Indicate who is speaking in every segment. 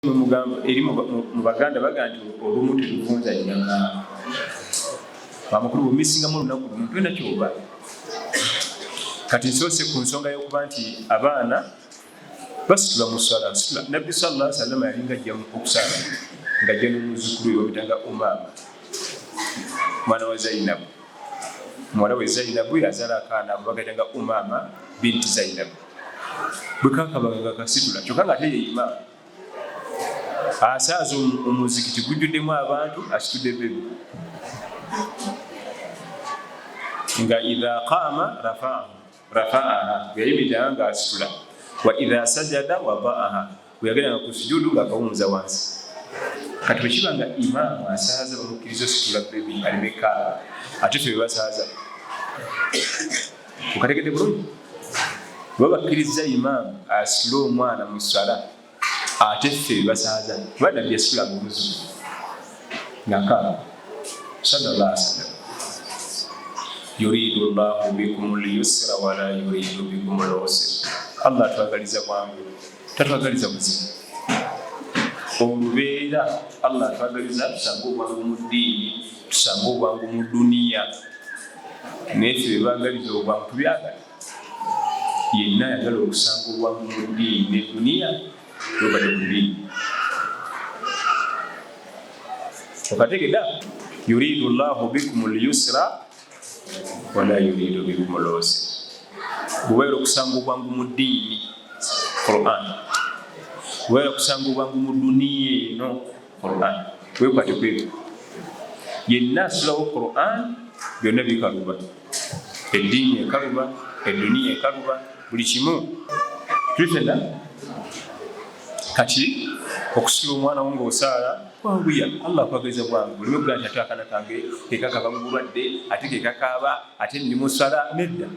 Speaker 1: Mugamba eri mu baganda baganda olumu teluvunza nyanga amakulu bumisinga mu lunaku lumu twena kyoba kati nsose ku nsonga y'okuba nti abaana basitula mu ssala. Nabbi sallallahu alaihi wasallam yalinga ajja okusala ng'ajja n'omuzukulu we bitanga Umaama mwana wa Zainabu, muwala we Zainabu yazaala akaana bagatanga Umaama binti Zainabu. Bwe kakabaga kasitula kyokka nga ate ye Imaam asaaza omuzikiti gujjuddemu abantu asitudde bebi nga idha qaama rafa'aha yayimirira nga asitula wa idha sajada wada'aha bweyagenda nga ku sujudu ng'akawumuza wansi. Kati bwe kiba nga Imaamu asaaza bamukkiriza ositula bebi alimeka ate ffe basaaza ukategedde bulungi bwe bakkiriza Imaamu asitule omwana mu ssala ate ffe basaaza bana byesula mubuzu ngaka sallallahu alaihi wasallam yuridu Allahu bikum al-yusra wa la yuridu bikum al-usra. Allah twagaliza kwangu tatwagaliza buzibu olubeera Allah twagaliza tusanga obwangu mu ddiini tusanga obwangu mu duniya naye ffe bagaliza obwangu tubyagala yenna ayagala okusanga obwangu mu ddiini ne duniya tubadde mu ddiini okategedda yuridu Allahu bikum al-yusra wa la yuridu bikum al-usra. Bubeera okusanga obwangu mu ddiini Quran, bubeera okusanga obwangu mu duniya eno Quran. Weekwate kweku yenna asulawo Quran byonna bikaluba, eddiini ekaluba, eduniya ekaluba, buli kimu tutenda. Kati okusula omwana wo ng'osaala kwanguya Allah akwagaliza bwangu olime kugaa nti ate akaana kange kekakaba mu bulwadde ate kekakaaba ate ndi mu ssala nedda.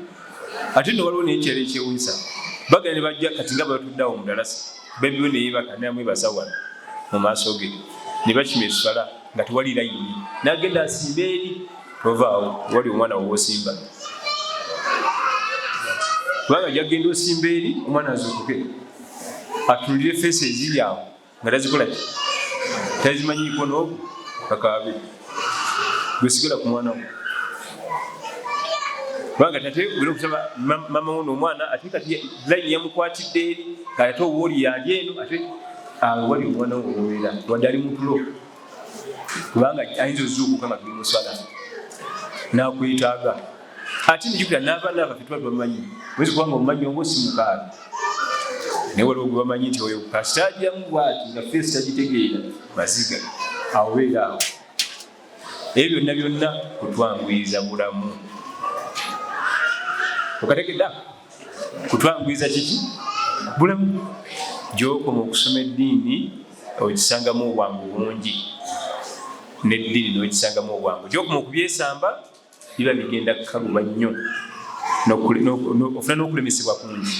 Speaker 1: Ate nno waliwo n'ekyalo ekyewunyisa bagala ne bajja kati nga batuddeawo mu Darasa bebiwe ne yeebaka namwebasa wano mu maaso ge ne bakima essala nga tewali layini n'agenda asimba eri tovaawo wali omwana wo wosimba kubanga jagenda osimba eri omwana azuukuke atunulire feesi eziri awo nga tazikola ki tazimanyiiko n'obu kakaabe gwesigala ku mwana wo kubanga tate gula okusaba mama wo n'omwana ate kati layini yamukwatidde eri kati ate oba oli yali eno ate awo wali omwana wo obeera wadde ali mu tulo kubanga ayinza ozuukuka nga tuli mu swala n'akwetaaga ate njukira n'abaana abaffe tuba tubamanyi wezi kubanga omumanyi oba osimukaali naye waliwo gwe bamanyi nti oyo kasita ajjamu bwati nga feesi tagitegeera maziga awo beera awo. Ebyo byonna byonna kutwanguyiriza bulamu okategedda kutwanguyiriza kiki bulamu. Gy'okoma okusoma eddiini okisangamu obwangu bungi n'eddiini n'okisangamu obwangu. Gy'okoma okubyesamba biba bigenda kukaluba nnyo ofuna n'okulemesebwa kungi.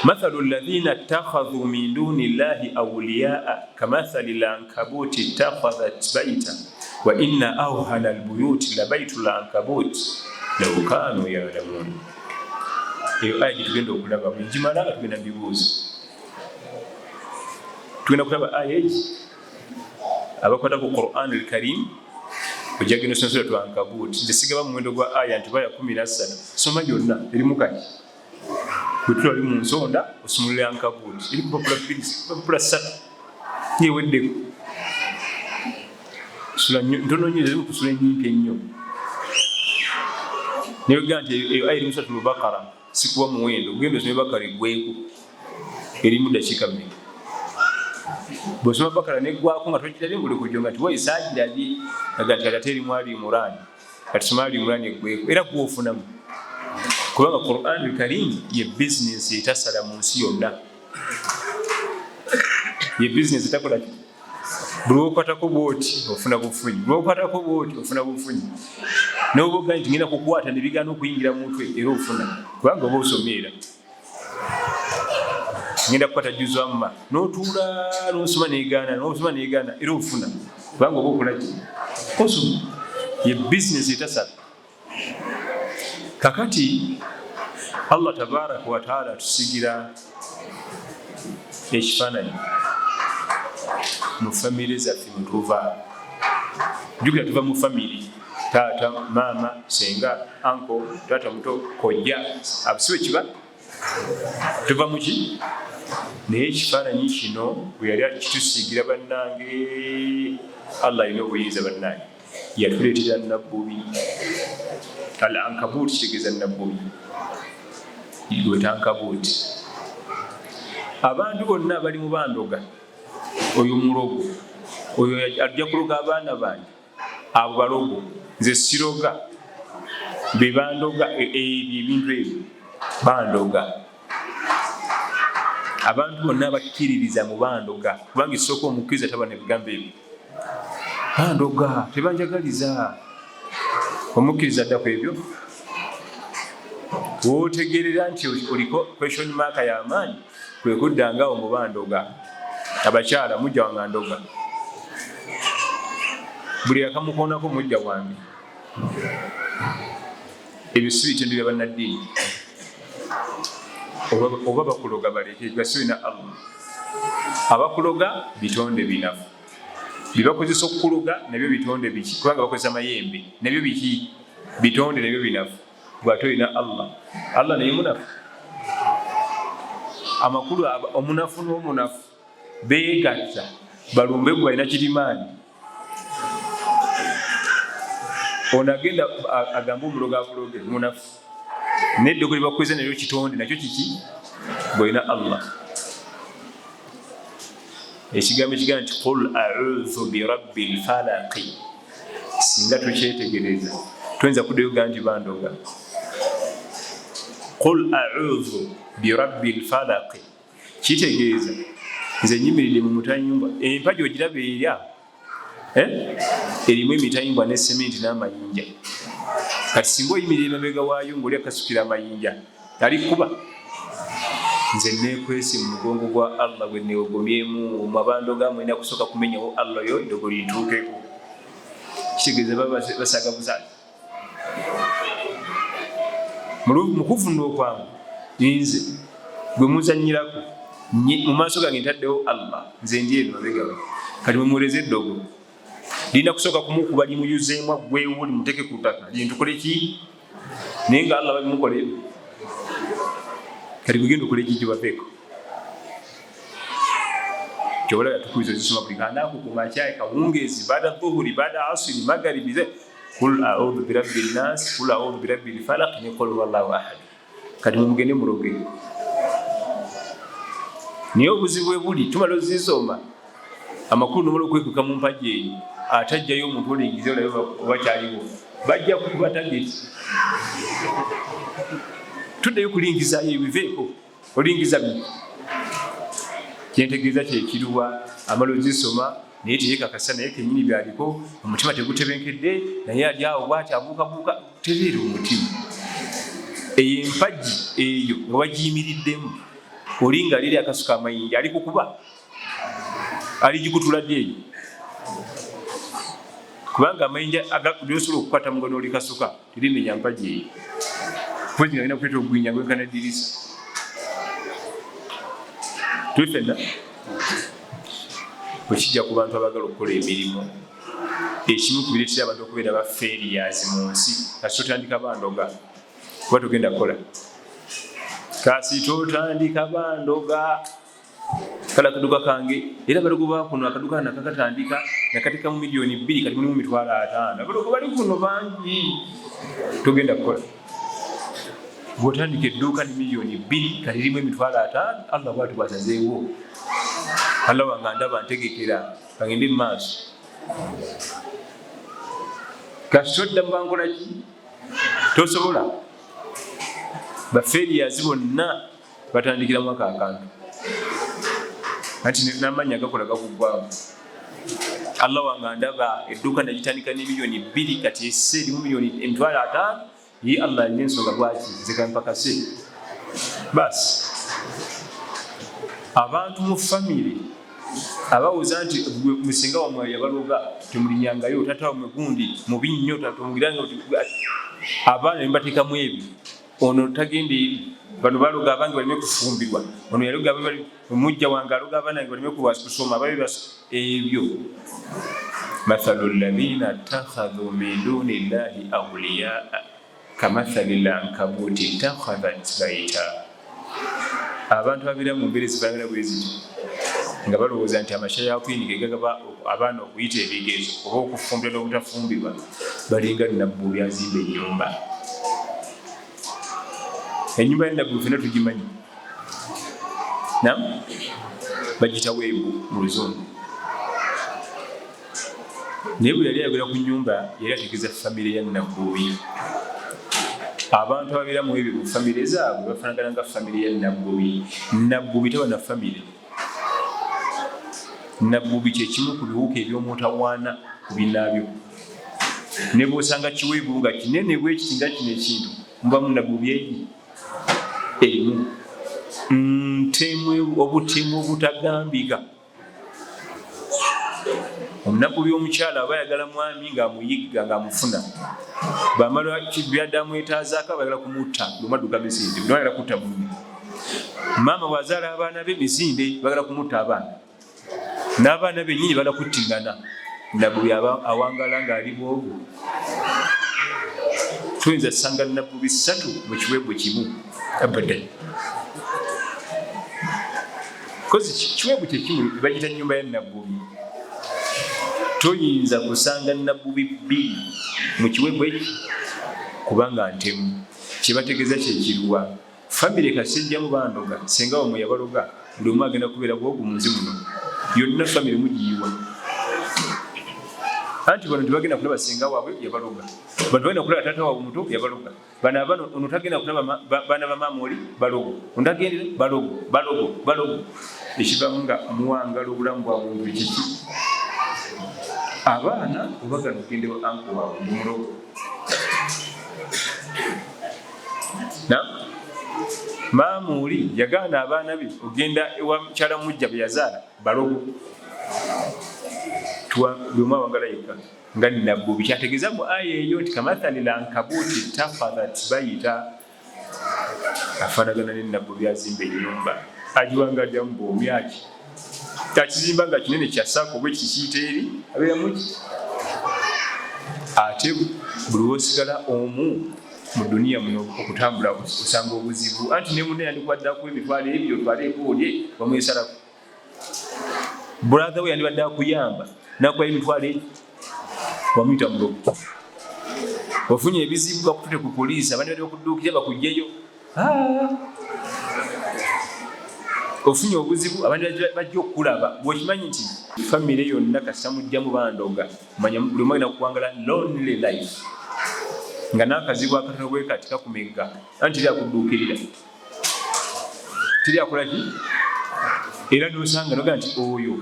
Speaker 1: مثل الذين اتخذوا من دون الله أولياء كمثل العنكبوت اتخذت بيتا وإن أوهن البيوت لبيت العنكبوت لو كانوا يعلمون. Eyo aya gitugenda okulaba mujimala nga tugenda Ebibuuzo tugenda kulaba aya egi abakwata ku Quran al-Karim ojagenda osoma Suratu Ankabut nze sigaba mu muwendo gwa aya nti baya 13 soma gyonna erimu kati bwetula oli mu nsonda osumulira Ankabut eri kupapula 3 yeweddeko sula ntono nnyo zirimu kusula ennyimpi ennyo naye gaa nti eyo aya eri mu Suratul Baqara sikuwa muwendo genda osome Bakara eggweeko erimu dakiika mmeka bw'osoma Bakara neggwako nga tokirabye ngulekujjo nga tiwa esaagirabye aga nti ate erimu Ali Imran kati soma Ali Imran eggweeko era kuwofunamu kubanga Quran al-Karim ye business etasala mu nsi yonna, ye business etakola buli okwatako bwoti ofuna bufunyi, buli okwatako bwoti ofuna bufunyi. N'oboga nti ngenda kukwata ne bigana okuyingira mu mutwe era ofuna kubanga oba osomera ngenda kukwata juzu amma n'otuula n'osoma n'egaana n'osoma n'egaana era ofuna kubanga oba okola ki osoma. Ye business etasala. Kakati Allah tabaraka wa taala tusigira ekifaananyi mu family zaffe mutuva jukira tuva mu family tata mama senga uncle tata muto kojja abusiwe kiba tuva muki naye ekifaananyi kino bwe yali kitusiigira bannange Allah alina obuyinza bannange yatuleetera nabbubi al ankabut kitegeeza nabbubi lweta ankabut abantu bonna bali mu bandoga oyo mulogo oyo ajja kuloga abaana bange abo balogo nze siroga be bandoga ebintu ebyo bandoga abantu bonna bakkiririza mu bandoga kubanga isooka omukkiriza taba nebigambo ebyo bandoga tebanjagaliza omukkiriza adda ku ebyo wotegerera nti oliko question mark y'amaanyi kwe kuddangawo mu bandoga abakyala mujja wange ndoga buli akamukoonako mujja wange ebyo si bitendo bya bannaddiini oba bakuloga baleke basiwe na Allah abakuloga bitonde binafu bibakozesa okukuloga nabyo bitonde biki kubanga bakozesa mayembe nabyo biki bitonde nabyo binafu bw'ate olina Allah naye munafu amakulu omunafu n'omunafu beegatta balumbe gwe alina kirimaanyi ono agenda agamba omuloga akuloge munafu neddogo libakweza nalyo kitonde nakyo kiki bw'olina Allah ekigambo ekigamba nti qul a'udhu birabbil falaqi singa tukyetegereza tuyinza kuddayo gamba nti bandoga qul a'udhu birabbil falaqi kitegeeza nze nyimiridde mu mutanyumba empagi ogiraba erya erimu emitayimbwa ne sementi n'amayinja kati singa oyimirira emabega waayo ng'oli akasukira amayinja alikuba nze neekwese mu mugongo gwa Allah gwe neogomyemu mabandoga mwena kusooka kumenyawo Allah yo ndogo lintuukeko kitegeeza baba basaga busaga mukuvuna okwangu nze gwe muzanyirako mu maaso gange ntaddewo Allah nze ndi eno mabega kati mwemuwoleza eddogo lina kusooka kumukuba limuyuzeemu aggwewo limuteke ku ttaka lintukole ki naye nga Allah babimukole kati kugenda okole ki kibaveeko kyobola yatukubiza zisoma buli kanaku ku makya kawungeezi baada dhuhuri baada asiri magharibi kul a'udhu birabbin nas kul a'udhu birabbil falaq ne qul huwallahu ahad kati mugende muloge niyo obuzibu bwe buli tumala ozisoma amakulu nomala okwekuka mu mpagi eyo atajjayo omuntu olingiza olayo oba kyaliwo bajja kukuba tageti tuddeyo kulingizayo ebiveeko olingiza kyentegeeza kyekiruwa amala ozisoma naye teyekakasa naye kenyini byaliko omutima tegutebenkedde naye ali awo bwati abuukabuuka tereera omutima eyo empagi eyo nga bagiyimiriddemu olinga liri akasuka amayinja ali kukuba aligikutula ddi eyo kubanga amayinja lyosobola okukwata mugono oli kasuka tirimenya mpagi eyo kuba alina kuleeta ogwinya gwenkana dirisa twefenna bwekijja ku bantu abagala okukola emirimu ekimu ku bireetera abantu okubeera ba failures mu nsi kasi totandika bandoga kuba togenda kukola kasi totandika bandoga kala akaduka kange era balogo bakuno akaduka nakakatandika nakatika mu milioni 2 kati mu mitwalo 5 balogo bali kuno bangi togenda kukola bwotandika edduuka ni milioni 2 kati limu emitwalo 5 Allah bwatu bwasazeewo Allah wange ndaba ntegekera bagende mu maaso kasi todda mubankola ki tosobola bafeeriyazi bonna batandikira mu akantu kati n'amannya gakola gakuggwamu Allah wange ndaba edduuka nagitandika ne milioni 2 kati esse limu milioni emitwalo 5 ye Allah n'ensonga lwaki zikampakase basi abantu mu family abawuza nti musinga wamwe yabaloga temulinyangayo tata wamwe gundi mubinnyo tatomugiranga abaana mbateekamu ebyo ono tagende bano baluga abange balime kufumbirwa ono yaluga bali mujja wange aluga abange balime kusoma babe ebyo mathalul ladhina takhadhu min dunillahi awliya kamathalil ankabuti takhadhat baita abantu babira mu mbiri zibangana bwezi nga balowooza nti amashayakwini gegagaba abaana okuyita ebigezo oba okufumbira n'obutafumbirwa balinga nabbubi azimba ennyumba. Ennyumba y'ennabbubi fenna tugimanyi bagita weebu mu luzungu, naye bwe yali ayogera ku nnyumba yali ategeeza famire ya nabbubi. Abantu ababeera mu ebyo mu famire zaabwe bafaanagana nga famire ya nabbubi. Nabbubi taba na famire. Nabbubi kye kimu ku biwuka eby'omutawaana ku binaabyo. Ne bw'osanga kiweebu nga kinene bwekiti nga kino ekintu mubamu nabbubi emu obutemu obutagambika. Omunabbubi omukyala aba ayagala mwami ng'amuyigga ng'amufuna, bamala byadde amwetaazaako abayagala kumutta lumadduka misinde bayagala kutta munne. Maama bw'azaala abaana be misinde bagala kumutta abaana, n'abaana bennyini bala kuttingana. Nabbubi awangala ng'ali bwogo. Tuyinza ssanga nabbubi 3 mu kiwebwe kimu abadan. Kozi kiwebwe kyekimu bagita nnyumba ya nabbubi. Toyinza kusanga nabbubi 2 mu kiwebwe kubanga ntemu. Kibategeeza kyekiruwa famire kasejjamu bandoga senga omwe yabaloga buli omu agenda kubeera bwogu munsi muno yonna famire mugiyiwa. Anti bano tebagenda kulaba senga waabwe yabaloga, bano bagenda kulaba taata waabwe omuto yabaloga, bano abano ono tagenda kulaba baana ba maama oli balogo, ondagendera balogo. Ekivamu nga muwangala obulamu bwabwe mu kiki. Abaana obagana okugenda wa anko waabwe mulogo. Maama oli yagaana abaana be ogenda ewa mukyala mujja bwe yazaala balogo. Bw'omu awangala yekka nga nabbubi. Kyategeeza mu aya eyo nti kamathalil ankabuti takhadhat bayita, afaanagana ne nabbubi azimba ennyumba agiwangaddamu bwomyaki. Akizimba nga kinene kyasaako bwe kikiyita eri abeera muki. Ate buli wosigala omu mu duniya muno okutambula osanga obuzibu. Anti ne munne yandikwaddako emitwalo ebyo otwaleeko olye bamwesalako. Brother we yandibadde akuyamba nakuwa emitwalo egyo wamuyita mulogo. Ofunye ebizibu bakutute ku poliisi abandi badde bakudduukira bakugyeyo. Ofunye obuzibu abandi bajja okukulaba. Bw'okimanyi nti famire yonna kasita mujjamu bandoga manya buli omu agenda kuwangala lonely life nga n'akazibu akatono bwe kati kakumegga anti lyakudduukirira teryakolaki. Era n'osanga noga nti oyo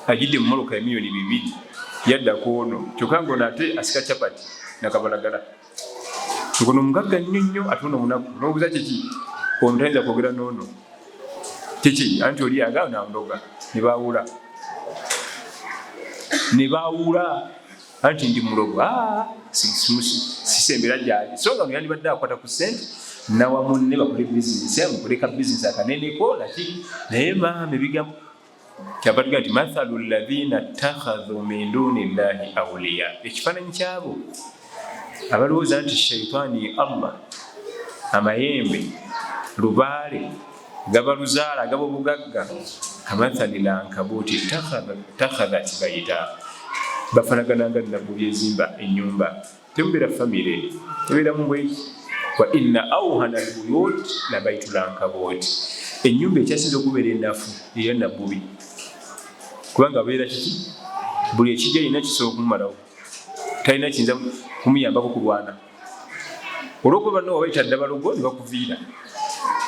Speaker 1: agidde mu moloka ya miliyoni 2 yadda kwono kyokka ng'ono ate asika capati nakabalagala ngono mugagga nnyo ate ono munaku n'obuuza kiki ono tayinza kwogera n'ono kiki anti oli yagala nandoga ne baawula anti ndi mulogo. Sisembera gyali so nga ono yandibadde akwata ku ssente nawa munne bakole bizinesi amukoleka bizinesi akaneneko laki naye maama ebigambo kyabatuga nti mathalu ladhina takhadhu min dunillahi awliya. Ekifaananyi kyabo abalowooza nti shaitaani Allah amayembe lubaale gabaluzaala gaba obugagga kamathalil ankabuti takhadhat bayita. Bafaanagana nga nabbubi ezimba ennyumba. Temubeera famire tebeeramu bweki. Wa inna awhana albuyut la baitul ankabut. Ennyumba ekyasinza okubeera ennafu eya nabbubi kubanga abeera kiki buli ekijja yina kisobola okumumalawo, talina kiyinza kumuyambako kulwana. Olw'okuba banno wabayita ddabalogo ne bakuviira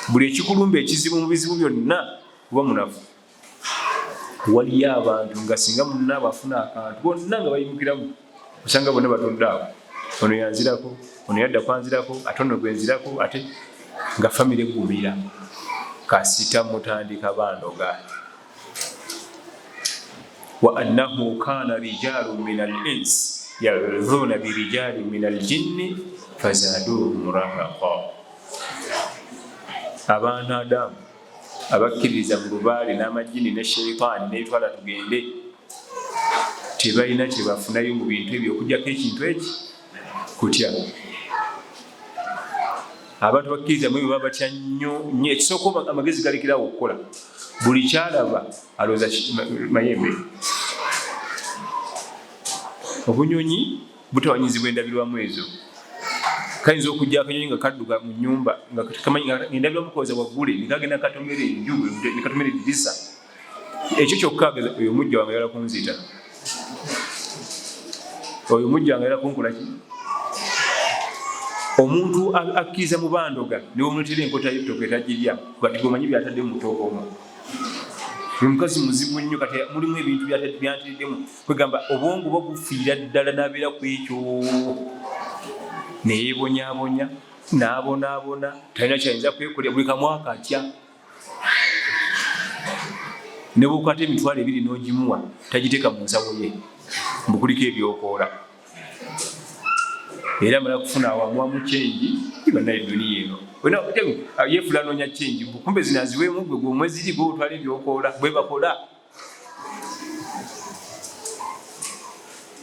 Speaker 1: buli ekikulumba ekizibu mu bizibu byonna kuba munafu. Waliyo abantu nga singa munna abafuna akantu bonna nga bayimukiramu osanga bonna batondaawo. Ono yanzirako, ono yadda kwanzirako, ate ono gwenzirako, ate nga famire gumira kasita mutandika bandoga. Wa annahu kana rijalun min al-ins ya'udhuna bi rijalin min al-jinni fazaduhum rahaqa. abantu Adamu abakkiriza mu lubaale n'amajjini ne shayitaani n'ebitwala tugende tebalina kye bafunayo mu bintu ebyo okujjako ekintu eki kutya. Abantu bakkiriza mu ebyo baba batya nnyo ekisooka amagezi galekerawo okukola. Buli kyalaba alowooza mayembe. Obunyonyi butawanyizibwa endabirwamu ezo. Kayinza okujja akanyonyi nga kadduka mu nnyumba nga kamanyi endabirwamu kooza waggule nikagenda katomera enju nikatomera eddirisa. Ekyo kyokka oyo mujja wange ayagala kunzita. Oyo mujja wange ayagala kunkola ki? Omuntu akkiriza mu bandoga niwe omutera enkota y'ettooke etagirya kati gomanyi byatadde mu ttooke omwo. Uyu mukazi muzibu nnyo kati mulimu ebintu byanteddemu kwegamba obwongo babufiira ddala n'abeera ku ekyo neyeebonyaabonya n'abonaabona talina kyayinza kwekolera buli kamwaka atya. Ne bw'okwata emitwalo 2 n'ogimuwa tagiteeka mu nsawo ye mbukuliko ebyokoola. Era amala kufuna awamuwamu kyenji bannaye duniya eno yeefula noonya kyenji kumbe zinaziweemu gwe gw'omweziri gwe otwala ebyokoola bwe bakola.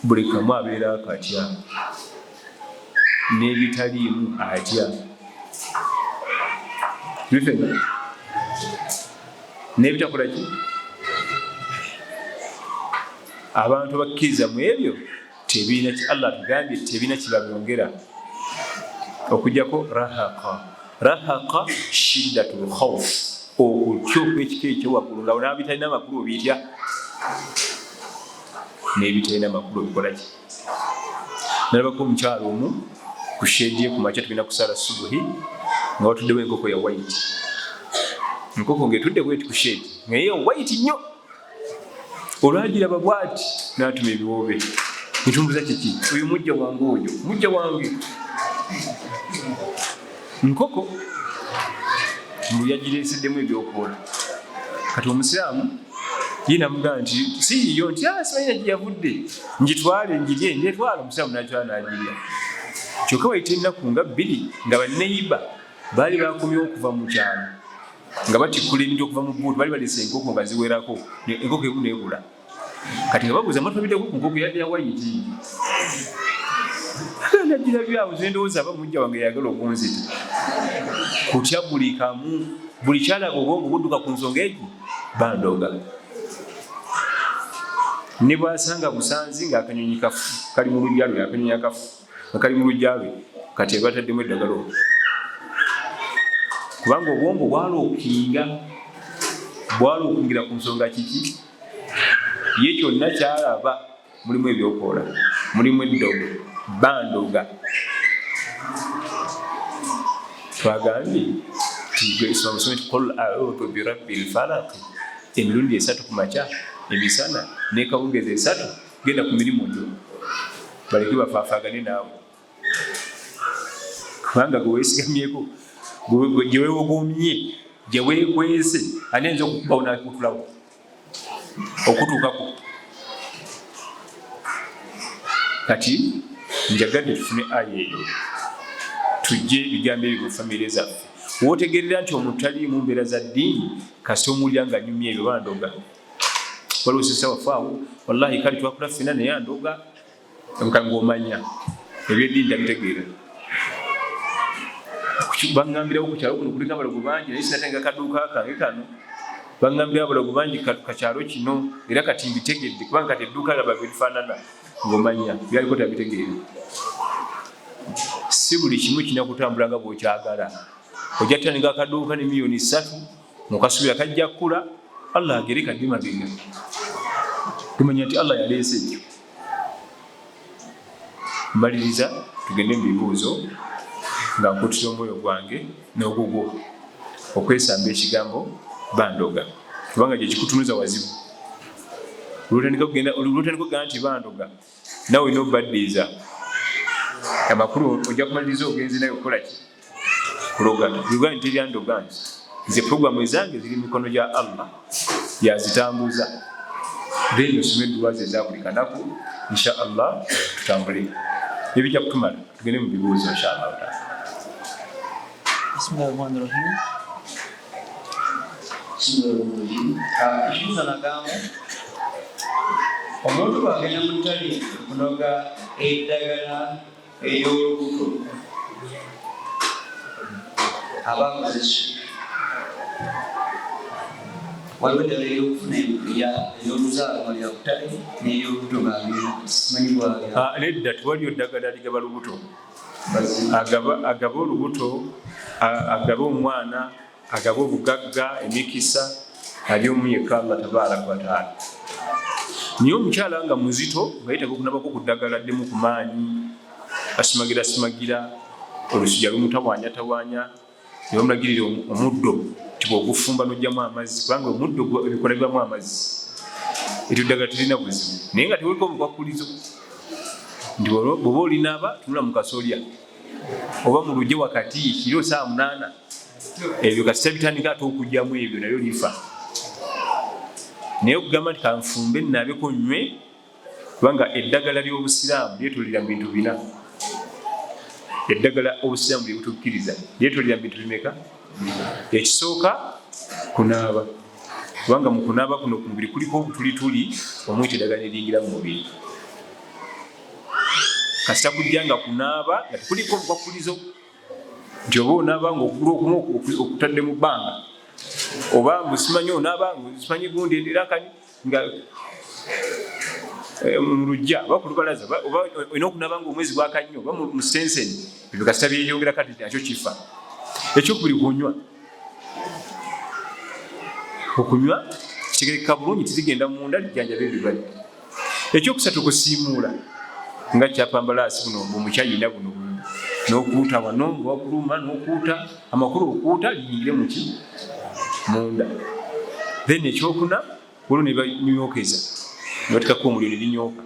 Speaker 1: Buli kamu abeera akatya n'ebitaliimu atya. N'ebitakola ki? Abantu bakkiriza mu ebyo tebirina ki Allah tugambye tebirina kibabyongera okujjako rahaqa shiddatul khawf okutya okw'ekika ekyowaggulu nga n'abitalina makulu obitya n'ebitalina makulu obikola ki. Nalabako omukyalo omu ku shedi ye ku makya tugenda kusala subuhi nga watuddewo enkoko ya white. Enkoko ng'etudde bweti ku shedi ngaye white nnyo. Olwagiraba bw'ati n'atuma ebiwoobe. Ntumbuza kiki? Oyo mujja wange oyo. Mujja wange. Nkoko yagireeseddemu ebyokoola. Kati omusiraamu ye namugamba nti si yiyo nti simanya gye yavudde ngitwale ngirye ndyetwala. Omusiraamu n'agitwala n'agirya. Kyokka wayita ennaku nga 2 nga banneyiba baali bakomyewo okuva mu kyalo nga batikkula ebintu okuva mu bbuutu baali baleese enkoko nga ziwerako enkoko emu n'ebula. Kati nga babuuza matwabiddeko ku nkoko ya wayiti nagirabyawo zendowooza aba mujja wange yagala okunzita. Kutya buli kamu buli kyalaga obwongo budduka ku nsonga egi bandoga. Ne bwasanga busanzi ng'akanyonyi kafu kali mu luggya lwe akanyonyi akafu nga kali mu luggya lwe kati bataddemu eddagala kubanga obwongo bwalookingira ku nsonga kiki ye kyonna kyalaba mulimu ebyokoola mulimu eddogo bandoga. Twagambye tisome qul a'udhu birabbil falaq emirundi 3 ku makya emisana n'ekawungezi 3 genda ku mirimu gyo baleke bafaafaagane naawe kubanga gwe weesigamyeko gye weewogomye gye weekwese ani ayinza okukubawo n'akutulawo okutuukako. Kati njagadde tufune aya eyo tujje ebigambo ebyo mu famire zaffe. Wootegerera nti omuntu taliimu mbeera za ddiini kasita omuwulira nga nyumya ebyo bandoga. Waliwo sisa wafaawo wallahi kale twakula ffena naye andoga ng'omanya ebyeddiini tabitegeera. Baŋŋambirawo ku kyalo kuno kuliko abalogo bangi naye sinatenga kaduuka kange kano. Baŋŋambirawo abalogo bangi kakyalo kino era kati mbitegedde kubanga kati edduuka laba birifaanana ng'omanya byaliko tabitegeera. Si buli kimu kirina kutambula nga bw'okyagala. Ojja kutandika akaduuka ne miliyoni 3 mukasubira kajja kkula Allah agere kadde mabega. Tumanya nti Allah yaleese ekyo. Mbaliriza tugende mu bibuuzo nga nkutira omwoyo gwange n'ogugwo okwesamba ekigambo bandoga kubanga gye kikutunuza wazibu. Olutandika kugenda nti bandoga nawe olina obaddiiza amakulu ojja kumaliriza ogenzi naye okukola ki kuloga uganda nti eryandoga nti nze puroguramu ezange ziri mikono gya Allah yazitambuza then osome edduwa ze eza buli kanaku insha Allah tutambule ebijja kutumala tugende mu bibuuzo insha Allah. Bismillahirrahmanirrahim.
Speaker 2: Ikibuuzo nagamba omuntu bw'agenda mu ttale okunoga eddagala ey'olubuto aba akoze ki? Waliwo eddagala ey'okufuna ey'oluzaalo nga lya ttale n'ey'olubuto ng'agenda simanyi bw'agenda.
Speaker 1: Nedda tewaliyo ddagala ligaba lubuto. Agaba olubuto, agaba omwana, agaba obugagga, emikisa, ali omu yekka Allah tabaaraka wa taala. Naye omukyala nga muzito nga yeetaaga okunabako ku ddagala ddemu ku maanyi, asimagira, olusujja lumutawaanyatawaanya, ne bamulagirira omuddo nti bw'ogufumba n'oggyamu amazzi, kubanga omuddo ebikola bibamu amazzi. Eryo ddagala terina buzibu. Naye nga tewaliko obukwakulizo nti bw'oba olinaaba tunula mu kasolya oba mu lugye wakati kiro saa 8, ebyo kasita bitandika ate okugyamu ebyo nabyo lifa. Naye okugamba nti kanfumbe nnaabeko nnywe, kubanga eddagala ly'obusiraamu lyetolera mu bintu 4. Eddagala obusiraamu lye butukkiriza lyetolera mu bintu bimeka? Ekisooka kunaaba, kubanga mu kunaaba kuno ku mubiri kuliko obutulituli omwita eddagala neringera mu mubiri. Kasita kujja nga kunaaba nga tekuliko obukwakulizo nti oba onaaba nga okugulu okumu okutadde mu bbanga, oba musimanyi onaaba simanyi gundi erakani nga mu lujja oba ku lubalaza, oba olina okunaaba nga omwezi gwaka nnyo, oba mu senseni, ebyo kasita byeyongera kati nakyo kifa. Ekyokubiri kunywa. Okunywa kitegerekeka bulungi, tizigenda munda lijjanjaba ebirwadde. Ekyokusatu kusiimuula nga kyapambalaasi buno omukyayina buno n'okuuta wano nga wakuluma n'okuuta amakulu okuuta liyingire muki munda. Then ekyokuna waliwo ne banyookeza ne batekako omuliro ne linyooka.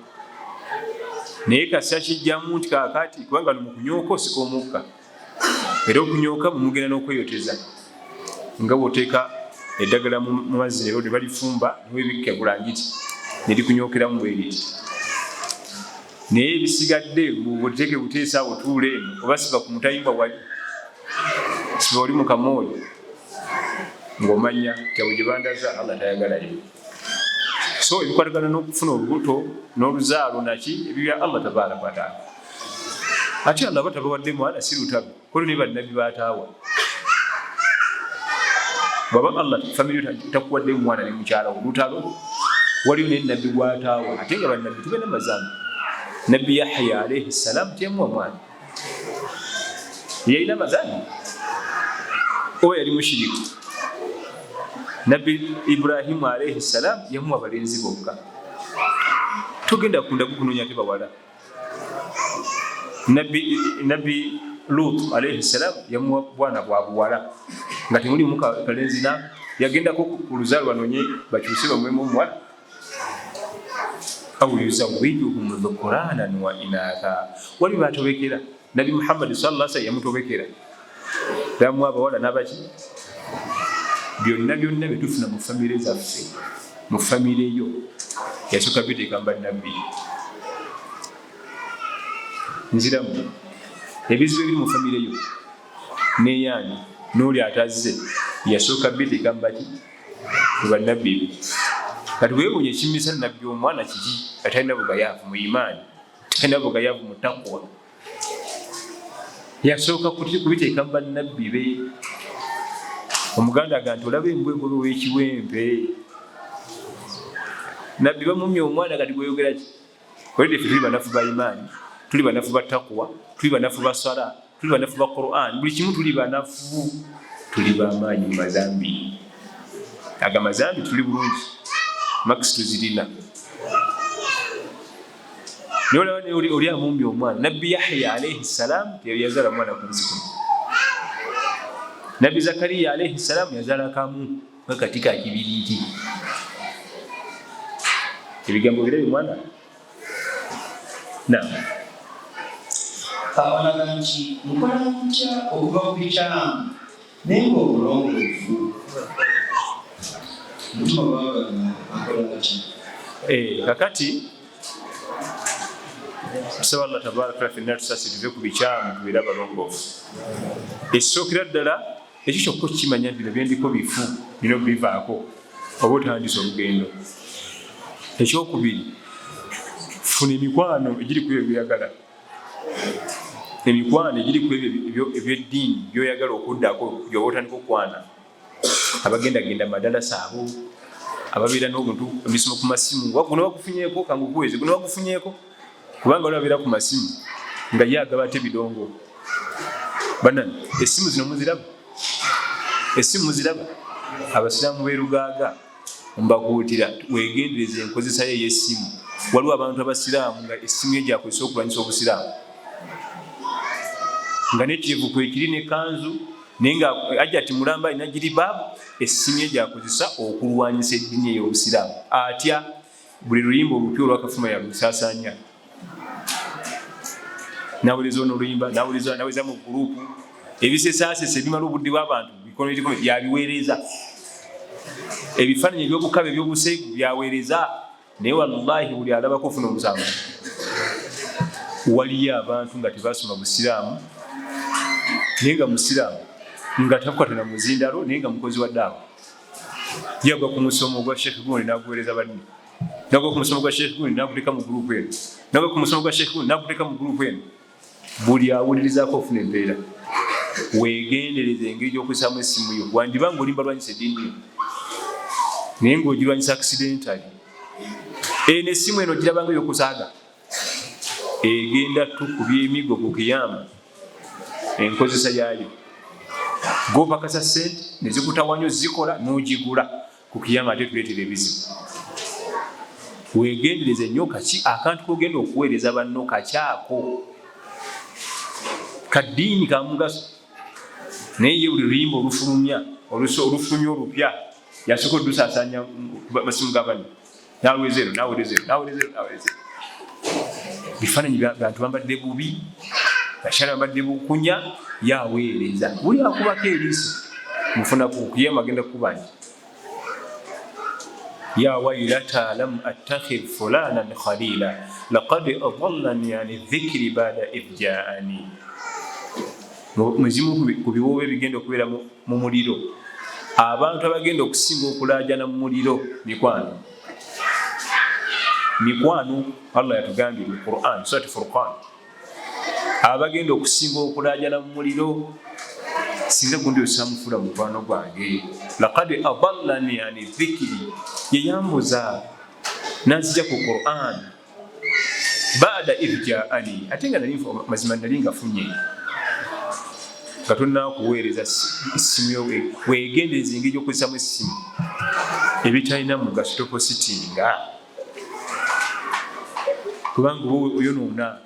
Speaker 1: Naye kasita kijjamu nti kaakati kubanga no mu kunyooka osika omukka, era okunyooka mugenda n'okweyoteza nga bw'oteeka eddagala mu mazzi ne balifumba ne webikka bulangiti ne likunyokeramu bwe liti. Naye ebisigadde bw'oteeke buteesa awo tuula eno, oba siba ku mutayimba wali, siba oli mu kamooli ng'omanya kyabwe gye bandaza Allah tayagalayo. So ebikwatagana n'okufuna olubuto n'oluzaalo naki ebibya Allah tabaaraka wa taala. Ate Allah aba tabawadde mwana si lutabi, kolo ne bannabbi baataawa. Bw'aba Allah family takuwadde mwana ne mukyala olutalo, waliyo ne nnabbi gw'ataawa, ate nga bannabbi tebena mazambi. Nabbi Yahya alayhi salam teyamuwa mwana, yalina mazambi oba yali mushiriku. Nabbi Ibrahimu alayhi salam yamuwa balenzi bokka. Togenda kundagu kunoonya te bawala. Nabbi Lut alayhi salam yamuwa bwana bwa buwala nga temulimu kalenzi na yagendako ku luzaalo banoonye bakyuse bamwemu omuwala. Aw yuzawwijuhum dhukuranan wa inatha. Wali batobekera Nabi Muhammad sallallahu alaihi wasallam yamutobekera damu abawala n'abaki byonna bitufuna mu famire zaffe, mu famire yo yasooka biteeka mba nabbi. Nziramu ebizibu ebiri mu famire yo neyanyi n'oli atazze yasooka biteeka mbaki mu bannabbi. Kati weewuunye ekimisa nabbi omwana kiki atalina bugayaavu mu imaani, talina bugayaavu mu takwa, yasooka kubiteeka mu bannabbi be. Omuganda aga nti olaba embwegobe w'ekiwempe. Nabbi bamumya omwana kati gweyogera ki? Olidde ffe tuli banafu ba imaani, tuli banafu ba takwa, tuli banafu ba sala, tuli banafu ba Qur'an, buli kimu tuli banafu, tuli bamaanyi mu mazambi. Aga mazambi tuli bulungi, makisi tuzirina. Nolaba oli amumbi omwana. Nabbi Yahya alayhi salam yazaala mwana ku nsi kuno. Nabbi Zakariya alayhi salam yazaala kamu kakati ka kibiriiti. Ebigambo bire mwana na
Speaker 2: abalaga nti mukola mutya okuva ku bikyamu naye ng'obulongoofu mutima gwagana akola gatya?
Speaker 1: Kakati tusaba Allah tabaaraka wa ta'ala tusasi tuve ku bikyamu tubeere abalongoofu. Ekisookera ddala ekyo kyokka okimanya bino byendiko bifu bino bivaako oba otandisa olugendo. Ekyokubiri, funa emikwano egiri ku ebyo by'oyagala, emikwano egiri ku ebyo eby'eddiini by'oyagala okuddako by'oba otandika okwana. Abagendagenda mu madarasa abo, ababeera n'obuntu emisomo ku masimu, guno bagufunyeeko kangukuweze, guno bagufunyeeko, kubanga oli abeera ku masimu nga ye agaba ate bidongo. Banani, essimu zino muziraba? Essimu muziraba? Abasiraamu beerugaaga mbakuutira weegendereze enkozesa ye y'essimu. Waliwo abantu abasiraamu nga essimu ye gyakozesa okulwanyisa obusiraamu, nga nekirevu kwekiri n'ekanzu naye nga ajja ati mulamba alina giribaabu, essimu ye gyakozesa okulwanyisa eddiini ey'obusiraamu. Atya buli luyimba olupya olwakafuma yalusaasaanya, nawuliriza n'oluyimba, nawuliriza mu gurupu, ebisesaasese ebimala obudde bw'abantu bikono yabiweereza, ebifaananyi eby'obukabe eby'obuseegu byaweereza, naye wallahi buli alabako ofuna omusango. Waliyo abantu nga tebasoma busiraamu naye nga musiraamu, nga takwatana muzindalo naye nga mukozi wa daawa. Yagwa ku musomo gwa Sheikh Gundi n'aguweereza banne, nagwa ku musomo gwa Sheikh Gundi n'aguteeka mu gurupu eno, nagwa ku musomo gwa Sheikh Gundi n'aguteeka mu gurupu eno. Buli awulirizaako ofuna embeera. Weegendereze engeri gy'okozesaamu essimu yo. Wandiba ng'olimba lwanyisa eddiini yo naye ng'ogirwanyisa accidentally. N'essimu eno girabanga y'okusaaga, egenda tukubya emigo ku kiyama enkozesa yayo. Gopakasa ssente ne zikutawanyo zikola n'ogigula ku kiyama ate tuleetera ebizibu. Weegendereze nnyo kaki akantu kogenda okuweereza banno kakyako, kaddiini ka mugaso, naye ye buli luyimba olufulumya olupya yasooka oddusaasaanya masimu ga banno, nawuliriza eno nawuliriza eno nawuliriza eno nawuliriza eno. Bifaananyi bantu bambadde bubi, bakyala bambadde bukunya, yaweereza. Buli akubako eriiso mufuna kukiyama agenda kukuba nti ya wailata lam attakhidh fulanan khalila laqad adallani ani dhikri ba'da idh ja'ani. Muzimu ku biwoobe bigenda okubeera mu muliro. Abantu abagenda okusinga okulaajana mu muliro mikwano. Allah yatugambye mu Quran, Surah Furqan, abagenda okusinga okulaajana mu muliro, singa gundi osamufuula mukwano gwange. Laqad adallani ani dhikri, yeyambuza nanzija ku Quran ba'da idh ja'ani, ate nga mazima nali ngafunye. Katonda akuweereza essimu yo, weegendereza engeri gy'okozesaamu essimu ebitalina mugaso topositinga, kubanga oyonoona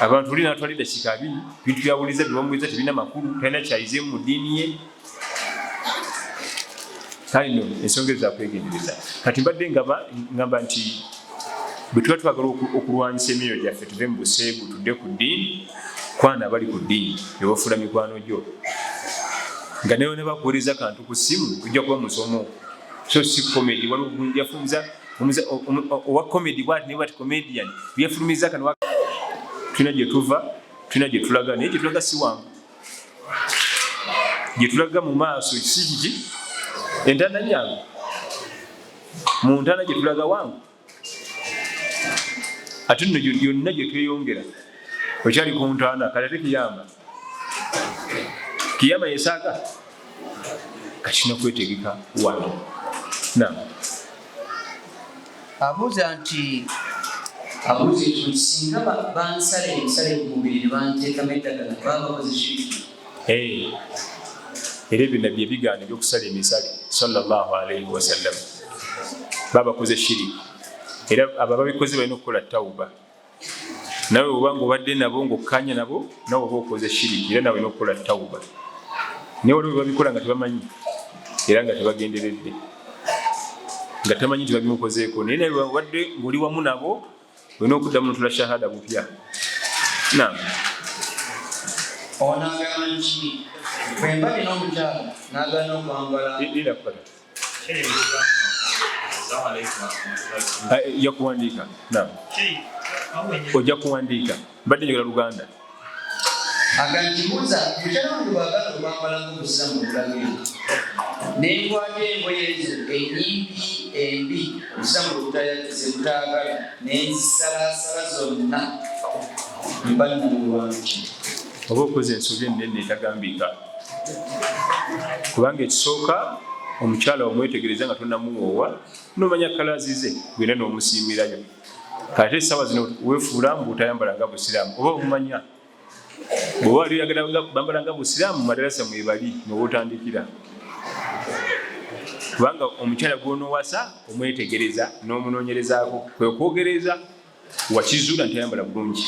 Speaker 1: abantu. Oli n'atwala eddakiika 2 bintu byawuliza byebamuweza tebirina makulu, talina kyayizeemu mu ddiini ye. Kale nno ensonga ezo zakwegendereza. Kati mbadde ngamba nti bwe tuba twagala okulwanyisa emyoyo gyaffe tuve mu buseegu tudde ku ddiini, kwana abali ku ddiini ebafuula mikwano gyo, nga nayo ne bakuweereza kantu ku ssimu kujja kuba musomo, so si komedi. Waliwo yafunza owa komedi bwati naye bati comedian byefulumiza kano. Tulina gye tuva, tulina gye tulaga, naye gye tulaga si wangu. Gye tulaga mu maaso si kiki entanda nyangu, mu ntanda gye tulaga wangu. Ate nno yonna gye tweyongera okyali ku ntaana, kale ate kiyama yesaaga kakina kwetegeka wano.
Speaker 2: Abuuza nti singa bansala ebisale ku mubiri ne banteekamu eddagala baba bakoze shiriki.
Speaker 1: Era ebyo nabbi ebigaana ebyokusala emisale sallallahu alaihi wasallam baba bakoze shiriki. Era abo babikoze balina okukola tawuba. Nawe obanga obadde nabo ng'okkanya nabo, nawe oba okoze shiriki, era nawe olina okukola tawuba. Naye waliwo babikola nga tebamanyi era nga tebagenderedde, nga tamanyi nti babimukozeeko, naye nawe wadde ng'oli wamu nabo olina okuddamu n'otula shahada bupya.
Speaker 2: Onagamba nti bwe mba nina omukyala n'agaana okwambala
Speaker 1: yakuwandiika ojja kuwandiika. Mbadde njagala Luganda
Speaker 2: aganjibuuza mukyala wange bwagala okwambala ng'omusiramu obulagiro nenkwata engoye ezo enyimpi embi omusiramu zebutaagala nenzisalaasala zonna mbannamuwanki
Speaker 1: oba okoze ensobi ennene etagambika kubanga ekisooka omukyala omwetegereza nga tonnamuwoowa nomanya kalazize gwena n'omusiimirayo kate essaawa zino weefuula mbu otayambala nga busiraamu oba omumanya bweoba wali oyagala bambala nga busiraamu madarasa mwebali nowotandikira kubanga omukyala gwonoowasa omwetegereza n'omunoonyerezaako kwe kwogereza wakizuula nti ayambala bulungi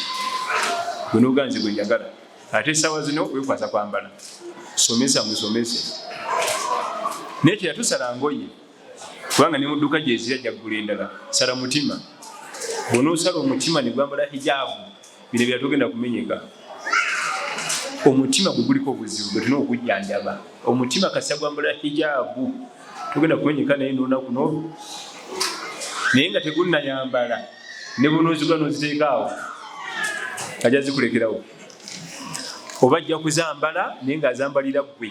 Speaker 1: gwe n'oganze gwe njagala ate essaawa zino weekwasa kwambala somesa musomese naye teyatusala ngoye kubanga ne mu dduuka gyezira jaggula endala sala mutima bw'onoosala omutima ne gwambala hijaabu bino byatugenda kumenyeka omutima gwe guliko obuzibu bwe tulina okujjanjaba omutima kasita gwambala hijaabu tugenda kumenyeka naye n'olunaku n'olwo naye nga tegunnayambala ne bunoozigwa n'oziteekaawo ajja zikulekerawo oba ajja kuzambala naye ng'azambalira ggwe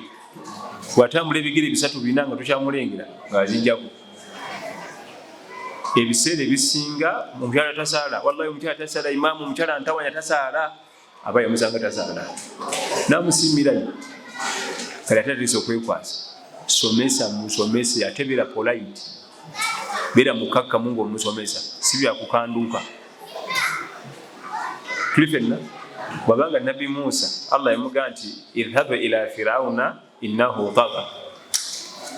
Speaker 1: bw'atambula ebigere bisatu bina nga tokyamulengera ng'azijjako ebiseera ebisinga omukyala tasaala wallahi omukyala tasaala imaamu omukyala antawanya tasaala aba yamusanga tasaala namusiimirayo kale ate ateesa okwekwasa somesa musomese ate beera polite beera mukakkamu ng'omusomesa si byakukanduuka tuli fenna bwabanga nabbi Musa Allah yamugaa nti idhhab ila firauna innahu tagha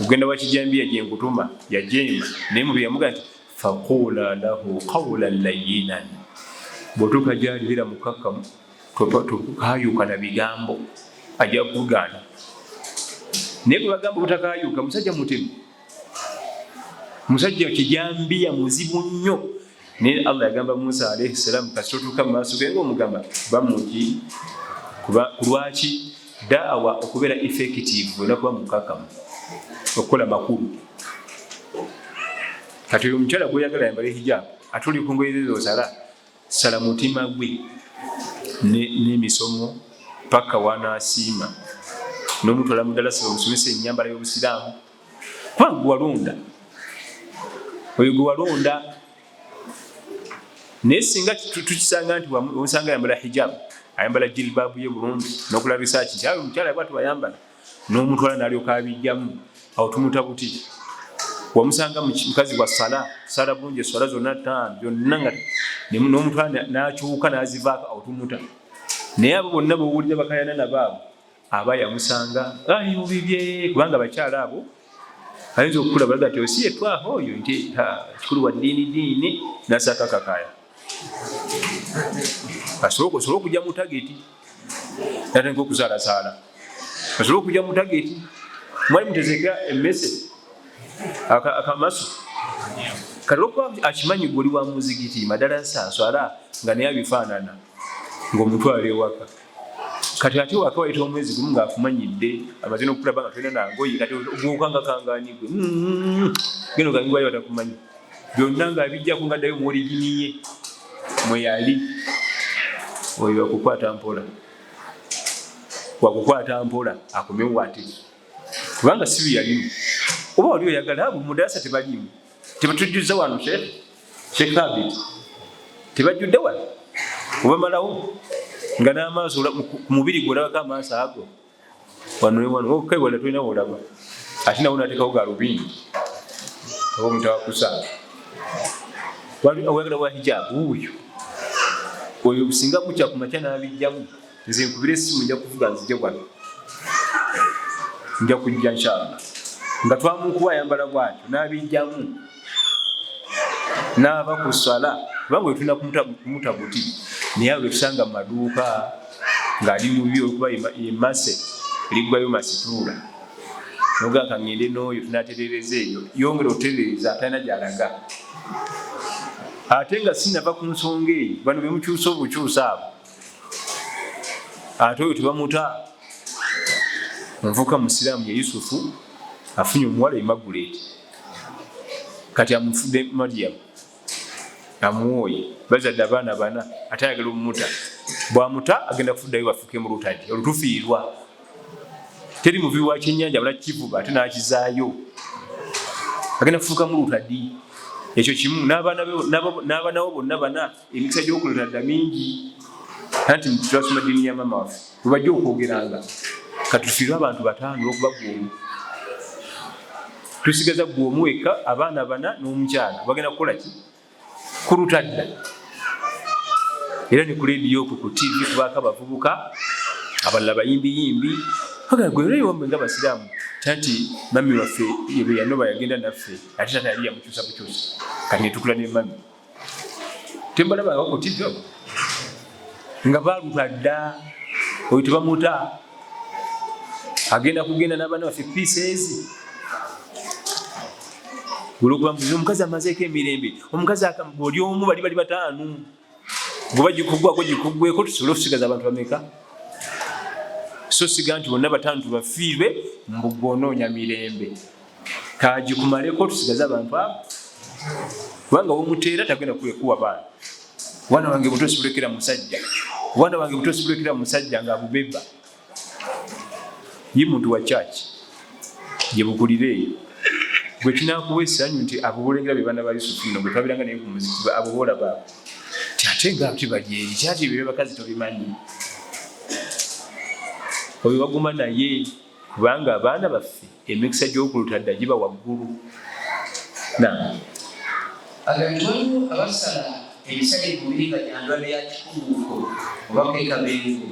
Speaker 1: ogenda wakijambiya gyenkutuma yajemba naye mu byamugaa nti faqula lahu qawlan layyinan bwotuuka gyali beera mukakkamu tokayuuka na bigambo ajja kugaana naye bwe bagamba butakayuuka musajja mutemu musajja kijambiya muzibu nnyo naye Allah yagamba Musa alayhi salam kasitotuuka mu maaso ge ng'omugamba bamuki kulwaki daawa okubeera effective olina kuba mukakamu okukola makulu kati oyo omukyala gweyagala yambale hijaabu ate oli kungoyereza osala sala mutima gwe n'emisomo paka wanaasiima n'omutwala mu Darasa omusomesa ennyambala y'obusiraamu kubanga gwe walonda oyo gwe walonda naye singa tukisanga nti omusanga ayambala hijaabu ayambala jilbaabu ye bulungi n'okola research nti ayo omukyala bwati wayambala n'omutwala n'alyoka abijjamu awo tumuta buti wamusanga mukazi wa sala bulungi eswala zonna ttaano byonna nga n'omutwala n'akyuka n'azivaako awo tumuta naye abo bonna bowulira bakayana nabaabo aba yamusanga mu bibye kubanga abakyala abo ayinza okukula balaga ti osi yetwaho oyo nti kikulu wa ddiini n'asaka kakaya asobola okujja mu tageti ate nk'okusaalasaala asobola okujja mu tageti mwali mutezeka emmese akamaso kati olwokuba akimanyi gwe oli wa muzigiti madarasa aswala nga naye abifaanana ng'omutwala ewaka kati ate waka wayita omwezi gumu ng'akumanyidde amaze n'okulaba nga tolina nangoye kati ogwokangakangaanigwe genda okangibwayo batakumanyi byonna ng'abijjaku ng'addayo mu originiye mweyali oyo wakukwata mpola akomewo ate kubanga si byeyalimu oba wali oyagala abo mu Darasa tebalimu tebatujjuza wano Sheikh Abid tebajjudde wano obamalawo nga n'amaaso ku mubiri gwe olabako amaaso ago wano okaiwala tolina wolaba ate nawo nateekawo galubindi oba omutawakusaala oyagala wa hijaabu oyo businga bukya ku makya n'abijjamu nze nkubira essimu nja kuvuga nzije wano nja kujja nshallah nga twamukuba ayambala bwatyo n'abijjamu n'ava ku swala kubanga we tulina kumuta buti naye awo tusanga mu maduuka ng'ali mu byo okuba emase liggwayo masituula noga kangende n'oyo tunaterereza eyo yongera oterereza atalina gy'alaga ate nga sinava ku nsonga eyo bano bemukyusa obukyusa abo ate oyo tebamuta omuvuka musiraamu ye Yusufu afunye omuwala Immaculate kati amufudde Mariam amuwooye bazadde abaana bana ate ayagala omumuta bwamuta agenda kufuddayo bafuke mu lutali olutufiirwa teri muvi wa kyennyanja bala kivuba ate nakizaayo agenda kufuuka mu lutadi ekyo kimu n'abaana bo bonna bana emikisa gy'okulutadda mingi anti twasoma ddiini ya maama waffe webajja okwogeranga katufiirwe abantu 5 olwokuba gwomu tusigaza gwomu wekka abaana 4 n'omukyala bagenda kukola ki kulutadda era ne ku leediyo ku TV kubaako abavubuka abalala bayimbi gwereewambe nga basiraamu tanti mami waffe yebe yanoba yagenda naffe ate tata yali yamukyusa bukyusa kati netukula ne mami tembalaba ku TV nga balutadda oyo tebamuta agenda kugenda n'abaana baffe pieces olwokuba omukazi amazeeko emirembe omukazi oli omu bali 5 bweba gikugwako gikuggweko tusobole okusigaza abantu bameka so siga nti bonna 5 tubafiirwe mbugwonoonya mirembe kagikumaleko tusigaze abantu abo kubanga womuteera tagenda kuwa baana wana wange butosiburekera musajja wana wange butosiburekera musajja nga abubeba ye muntu wa church yebukulireeyo gwe kinakuwa essanyu nti abubulengera be baana ba Yusufu no bwe twabiranga naye ku muziki abubola baabo ate nga tibalyeri kyati ebyo bakazi tobimanyi oyo waguma naye kubanga abaana baffe emikisa gy'okulutadda giba waggulu
Speaker 2: abantu waliwo abasala ebisale ebibiri nga gyandwala ya kikuuko oba kekabengo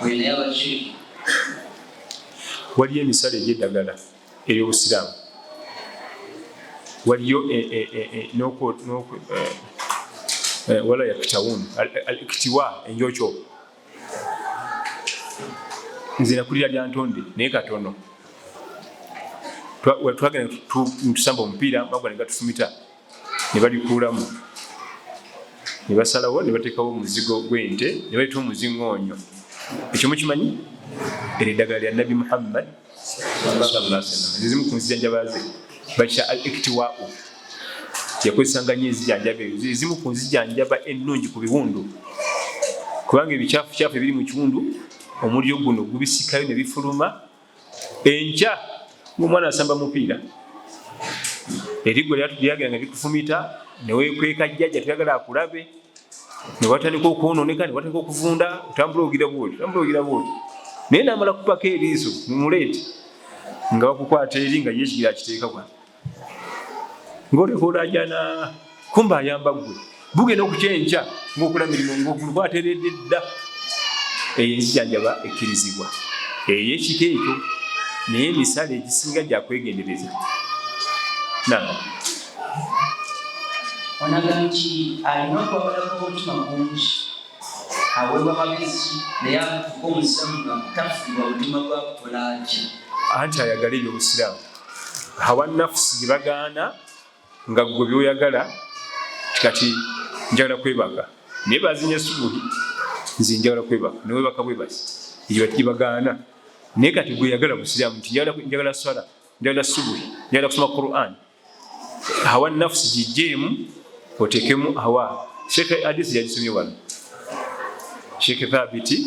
Speaker 2: wenaye abaki
Speaker 1: waliyo emisale egy'eddagala ey'obusiraamu waliyo wala yakitawuni al-iktiwa enjokyo nze nakulira lya ntonde naye katono twagenda tusamba omupiira bagwa ne gatufumita ne balikuulamu ne basalawo ne bateekawo omuzigo gw'ente ne bayita omuzingoonyo ekyo mukimanyi era eddagala lya Nabi Muhammad sallallahu alaihi wasallam zizimu ku nzijanjaba ze bakya al-iktiwa'u yakozesanga nnyo enzijanjaba ezo zizimu ku nzijanjaba ennungi ku biwundu kubanga ebikyafu ebiri mu kiwundu omuliro guno gubisikayo ne bifuluma enkya ng'omwana asamba mupiira eriggo lyagenda nga likufumita ne weekweka jjajja tuyagala akulabe ne watandika okwonooneka ne watandika okuvunda otambula ogira bwoti naye n'amala kupako eriiso mumuleete nga bakukwata eri nga ye ekigira akiteeka kwa ng'olekoolajana kumba ayamba gwe bugenda okukyenkya ng'okola mirimu ng'okukwateredde dda eyo enzijanjaba ekkirizibwa ey'ekika ekyo naye emisale egisinga gyakwegendereza
Speaker 2: onaga nti alina okwagalako omutima mungi aweebwa magezi naye afuka omusiramu nga tafuibwa obutima bwa kukola ki
Speaker 1: anti ayagala ebyobusiraamu hawa nafusi gye bagaana nga gwe byoyagala kati njagala kwebaka naye bazinya subuhi nze njagala kwebaka newebaka bwebasi ekyo bakibagaana naye kati gwe yagala busiraamu nti njagala swala njagala subuhi njagala kusoma Quran hawa nafusi gijjeemu otekemu hawa Sheikh hadisi yagisomye wano Sheikh Thabiti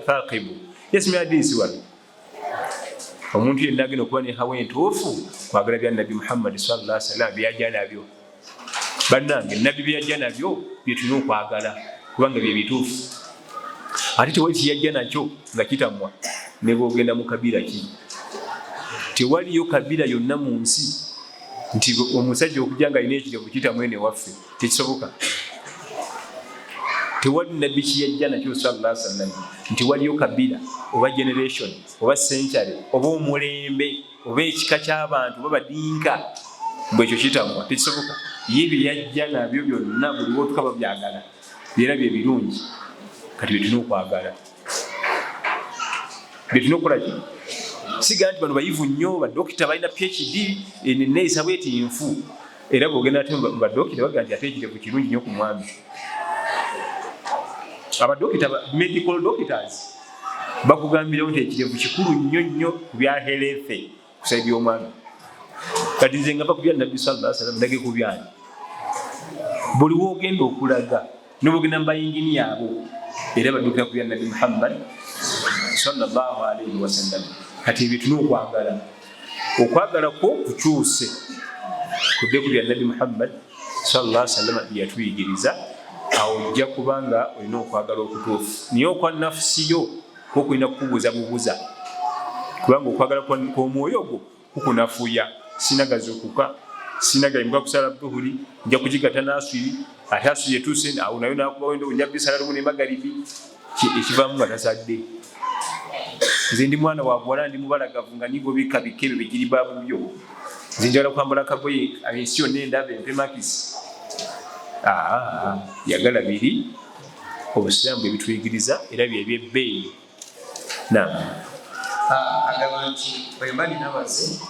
Speaker 1: Thaqibu yasomye hadisi wano omuntu yenna agenda okuba ne hawa entuufu kwagala bya Nabi Muhammad sallallahu alaihi wasallam byajja nabyo bannange nabbi byajja nabyo byetulina okwagala kubanga bye bituufu ate tewali kiyajja nakyo nga kitamwa ne bwogenda mu kabira ki tewaliyo kabira yonna mu nsi nti omusajja okujja nga alina ekirevu kitamwa ene waffe tekisoboka tewali nabbi kiyajja nakyo sallallahu alaihi wasallam nti waliyo kabira oba generation oba century oba omulembe oba ekika ky'abantu oba badinka bwekyo kitamwa tekisoboka ye byajja nabyo byonna buli wotukaba byagala era bye birungi kati byetulina okwagala byetulina okukola ki siga nti bano bayivu nnyo badokita balina PhD neneeyisa bwetinfu era bwogenda ate badokita baga nti ate ekirevu kirungi nnyo ku mwami abadokita medical doctors bakugambirawo nti ekirevu kikulu nnyo ku bya health kusaidi y'omwami kati nze nga bakubya Nabbi sallallahu alaihi wasallam ndage kubyani buli woogenda okulaga n'obugenda mu bayingini abo era baddukira ku bya Nabi Muhammad sallallahu alaihi wasallam. Kati ebyo tulina okwagala kwo kukyuse kudde ku bya Nabi Muhammad sallallahu alaihi wasallam byeyatuyigiriza, awo ojja kubanga olina okwagala okutuufu. Naye okwa nafusi yo kulina kukubuzabubuza, kubanga okwagala kw'omwoyo gwo kukunafuya. Sinagazukuka, sinagayimuka kusala buhuri, nja kugigata n'aswiri, ate aswiri etuuse awo nayo nakuba wendo nja bisala lumu ne magalibi, ekivaamu nga tasadde. Nze ndi mwana wa buwala, ndi mubalagavu nga nigobika bikebe bigiri babubyo. Nze njagala kwambala akagoye ensi yonna endaba empe makisi. Yagala biri Obusiraamu bwe bituyigiriza era by'ebyebbeeyi.
Speaker 2: Agamba nti bwemba nina baze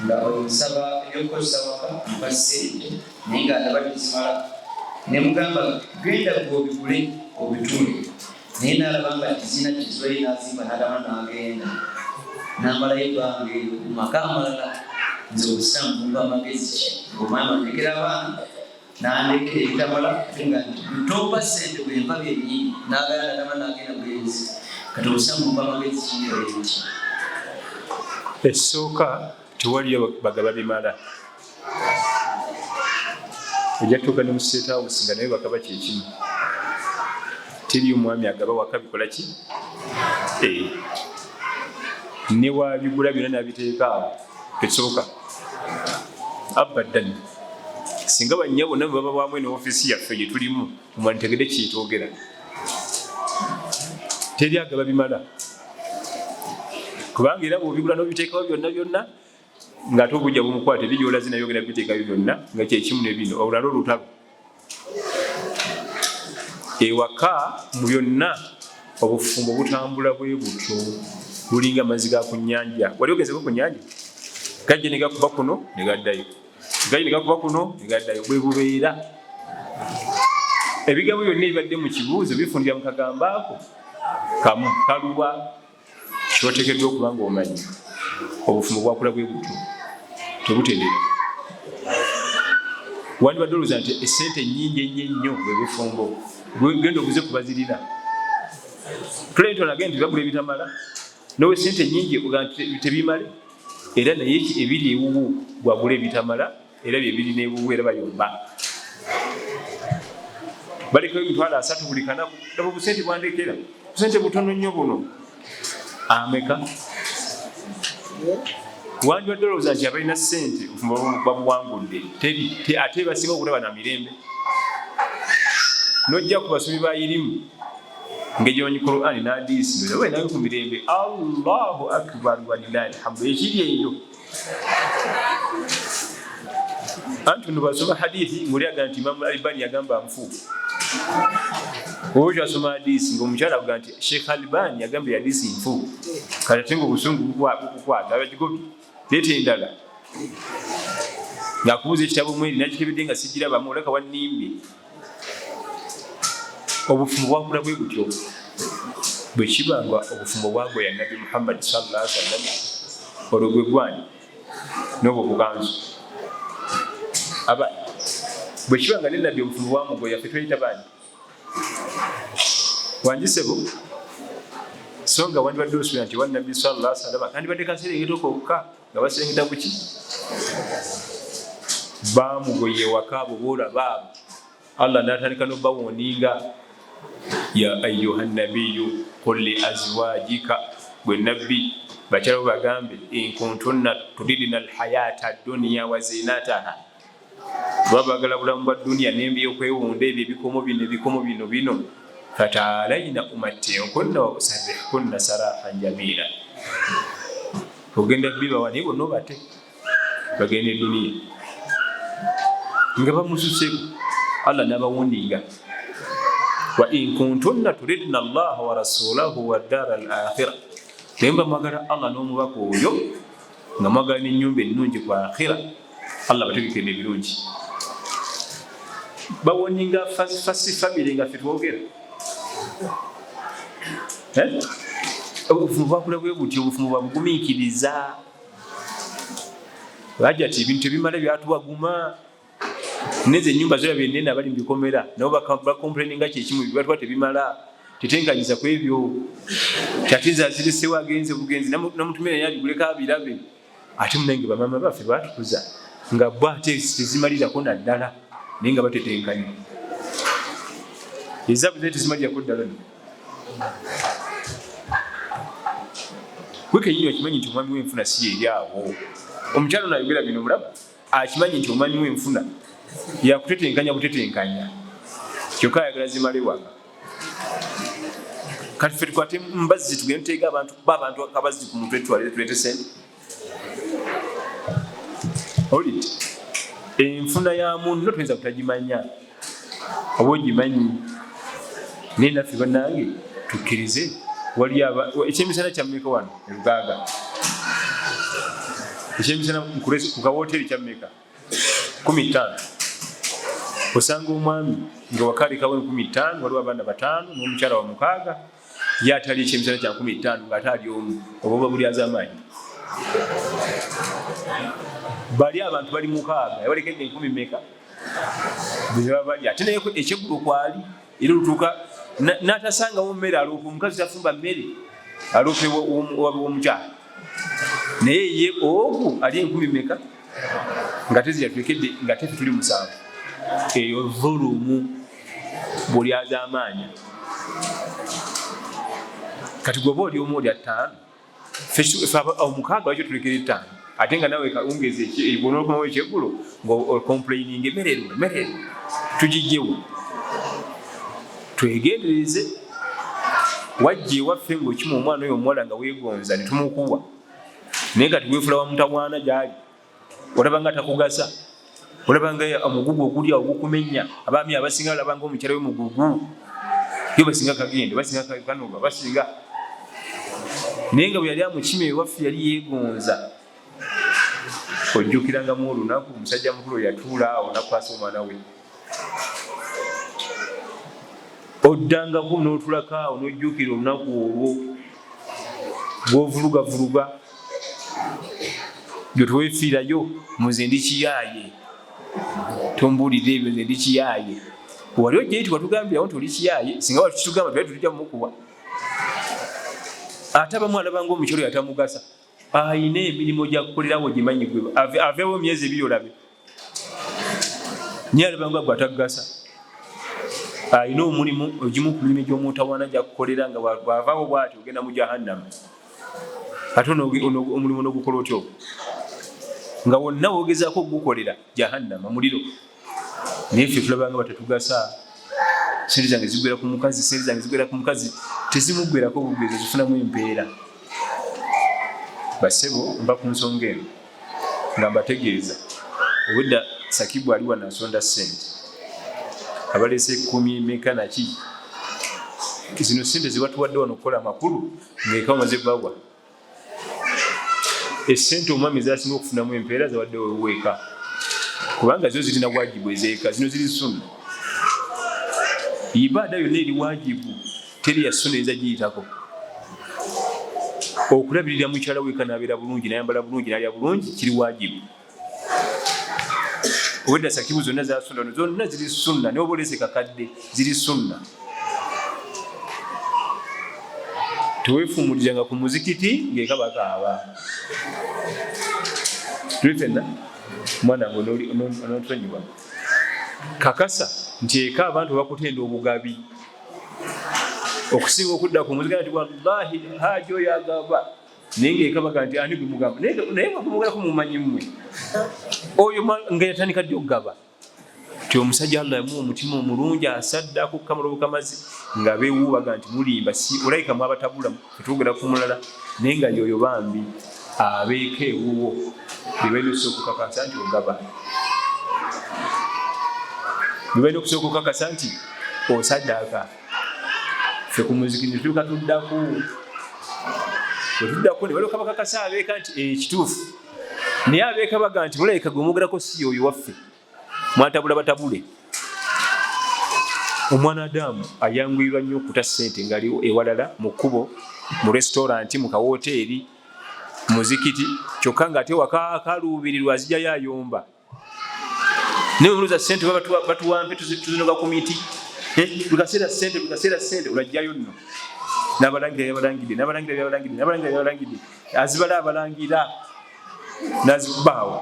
Speaker 2: nga onsaba ebyokukozesa waka mpa ssente naye nga ndaba tezimala, ne mugamba genda gw'obigule obitule, naye n'alaba nga tizina kizibayo n'azimba n'adama n'agenda n'amalayo ebbanga eryo mu maka amalala. Nze Obusiraamu bumpa amagezi ki ng'omwami andekera abaana n'andekera ebitamala ate nga ntompa ssente bwempa byennyini n'agala n'adama n'agenda bwenzi. Kati Obusiraamu bumpa amagezi kinyoleyo ki?
Speaker 1: Esooka tewaliyo bagaba bimala. Ojja tuuka ne mu State House nga naye bagaba kyekimu. Teri omwami agaba waka bikola ki? Ne wabigula byonna n'abiteeka awo tesooka abaddan. Singa bannya bonna baba bwamu ne ofiisi yaffe gye tulimu mwantegedde kyetwogera, teri agaba bimala, kubanga era bw'obigula n'obiteekawo byonna byonna ng'ate obujja bumukwata eri gy'olaze naye ogenda biteekayo byonna nga kyekimu ne bino olulala olutalo. Ewaka mu byonna obufumbo butambula bwe butyo, bulinga amazzi ga ku nnyanja. Wali ogezeko ku nnyanja? Gajja ne gakuba kuno ne gaddayo, gajja ne gakuba kuno ne gaddayo, bwe bubeera. Ebigabo byonna ebibadde mu kibuuzo bifundira mu kagambo ako kamu kaluwa kyoteekeddwa okuba ng'omanyi. Obufumbo bwakula bwe butyo, tebutereera. Wandibadde olowooza nti essente nnyingi ennyo bwe bufumbo, genda obuze kubazirira. Clinton agenda bagula ebitamala, nowe sente nnyingi tebimale, era naye ebiri ewuwu gwagula ebitamala era byebiri n'ewuwu era bayomba. Balekayo $30 buli kanaku, laba obusente bwandekera, busente butono nnyo buno. Ameka? Wandibadde olowooza nti abalina ssente babuwangudde, ate basinga okulaba na mirembe. Nojja ku basomi ba irimu ng'egimanyi Qur'ani n'Hadisi nolaba nawe ku mirembe, Allahu akbar walillahi alhamdu, ekiri eyo. Anti no basoma hadithi ng'oli agamba nti Imaam Albani yagamba nfu. Oyo asoma Hadisi ng'omukyala avuga nti Sheikh Albani yagamba Hadisi nfu. Kati ate ng'obusungu bukukwata abagigobi leeta endala. Ng'akubuuza ekitabo mweri nakikebedde nga sigirabamu olaka wannimbye. Obufumbo bwakula bwe butyo bwe kibanga obufumbo bwagoya Nabi Muhammad sallallahu alaihi wasallam olwo gwe gwani n'obwo buganzo aba bwe kibanga ne Nabi obufumbo bwamugoya ffe tweyita bani wanjisebo so nga wandibadde osubira nti wa Nabi sallallahu alaihi wasallam kandibadde kaserengeta kokka nga baserengeta buki bamugoye ewaka abo boolaba Allah n'atandika n'obawoninga ya ayyuhan nabiyyu qul li azwajika, gwe nabbi bakyala bagambe in kuntunna turidna alhayata ad-dunya wa zinataha, babagala bulamu bwa dunya n'embi y'okwewunda ebyo ebikomo bino fataalayna umatti'kunna wa usarrihkunna sarahan jamila. Ogenda bibawa naye bonna obate bagenda eduniya nga bamususeko, Allah n'abawuninga wa in kuntunna turidna Allaha wa rasulahu wa ddara al-akhirah, nemba mwagala Allah n'omubaka oyo nga mwagala n'ennyumba ennungi ku akhira, Allah bategekedde ebirungi. Bawoninga fasi family nga ffe twogera obufumu bwakula bwe butyo, obufumu bwabugumiikiriza. Bajja ti ebintu ebimala byatubaguma neze ennyumba zirabye ennene abali mu bikomera nabo bakomplaininga kyekimu bibatwa tebimala tetenganyiza ku ebyo kyatiza ziresewo agenze bugenzi namutumira yali guleka abirabe ate munange bamama baffe batukuza nga bo ate tezimalirako naddala naye nga batetenkanya ezabu ze tezimalirako ddala wekenyini akimanyi nti omwami w'enfuna si eri awo omukyalo nayogera bino mulaba akimanyi nti omwami w'enfuna yakutetenkanya butetenkanya kyokka ayagala zimale waka kati ffe tukwate mbazzi tugende tuteega abantu akabazzi ku mutwe tulete sente oliti enfuna ya munno tuyinza kutagimanya oba ogimanyi naye naffe bannange tukkirize wali ekyemisana kyammeka wano erugaaga ekyemisana ku kawooteri kyammeka 15 osanga omwami nga wakalekawo 15 waliwo abaana 5 n'omukyala wa 6 ye atali ekyemisana kya 15 ng'ate ali omu oba oba buli az'amaanyi bali abantu bali 6 yabalekedde 10 meka bali ate naye ekyeggulo kwali era olutuuka n'atasangawo mmere aloopa omukazi tafumba mmere aloope w'omukyala naye ye ogu ali 10 meka nga teziyatulekedde nga tefe tuli 7 eyo volumu buli az'amaanyi kati gwoba oli omu oli 5 omukaaga wakyo tulekere 5 ate nga nawe kawungeze bonookumawo ekyeggulo ng'ocomplaining emererwe tugijjewo twegendereze wajja ewaffe ng'okima omwana oyo omuwala nga weegonza ne tumukuwa naye kati weefula wa mutawaana gy'ali olaba nga takugasa olaba nga omugugu ogulya ogukumenya abaami abasinga olaba nga omukyala w'omugugu yo basinga kagende basinga kanoga basinga naye nga bwe yali amukima ewaffe yali yeegonza ojjukirangamu olunaku omusajja mukulu yatuula awo nakwasa omwana we oddangako n'otulako awo n'ojjukira olunaku olwo gw'ovulugavuluga gye teweefiirayo muze ndi kiyaaye tombuulire ebyo nze ndi kiyaaye wali ojjayo ti watugambirawo nti oli kiyaaye singa watukitugamba twali tulija mumukuba ate abamu alaba ng'omukyalo yatamugasa ayina emirimu gyakukolerawo gimanyi gwe aveewo emyezi 2 olabe naye alaba nga gwe atagasa ayina omulimu ogimu ku mirimu gy'omutawaana gyakukolera nga bwavaawo bw'ati ogenda mu jahannama ate omulimu n'ogukola otyo nga wonna woogezaako okugukolera jahannama muliro naye ffe tulaba nga batatugasa sente zange zigwera ku mukazi sente zange zigwera ku mukazi tezimugwerako bugwezi zifunamu empeera basebo mba ku nsonga eno nga mbategeeza obudda Sakibu ali wano asonda sente abalese 10 meka naki zino sente zibatuwadde wano okukola amakulu ng'eka omaze bagwa esente omwami zasinga okufunamu empeera zawadde weweeka kubanga zo zirina wajibu ezeeka zino ziri sunna ibaada yonna eri wajibu teri ya sunna eza giyitako okulabirira mukyala weeka n'abeera bulungi n'ayambala bulungi n'alya bulungi kiri wajibu obwedda Sakibu zonna za sunna zonna ziri sunna ne oba olese kakadde ziri sunna teweefumulirizanga ku muzikiti ng'eka bakaaba tuli fenna mwana ngo onootonyiwa kakasa nti eka abantu bakutenda obugabi okusinga okudda ku muzika nti wallahi hajo yagaba naye ng'eka baga nti ani gwe mugamba naye mugambako mumanyi mmwe oyo nga yatandika ddi okugaba ti omusajja Allah yamuwa omutima omulungi asadde akukkamala obukamazi nga beewuubaga nti mulimba si olayika mwabatabula tetwogera ku mulala naye nga yoyo bambi abeeka ewuwo bebalina okusooka okukakasa nti ogaba bebalina okusooka okukakasa nti osaddaaka ffe ku muziki netuuka tuddako wetuddako ne balyoka bakakasa abeeka nti ekituufu naye abeeka baga nti mulayika gwe mwogerako si oyo waffe mwatabula batabule omwana Adamu ayanguyirwa nnyo okuta ssente ngaali ewalala mu kkubo mu restauranti mu kawoteeri muzikiti kyokka nga ate waka akaluubirirwa azijjayo ayomba ne muluza sente batuwampe tuzinoga komiti tukaseera sente olajjayo nno n'abalangirira azibala abalangira n'azikubaawo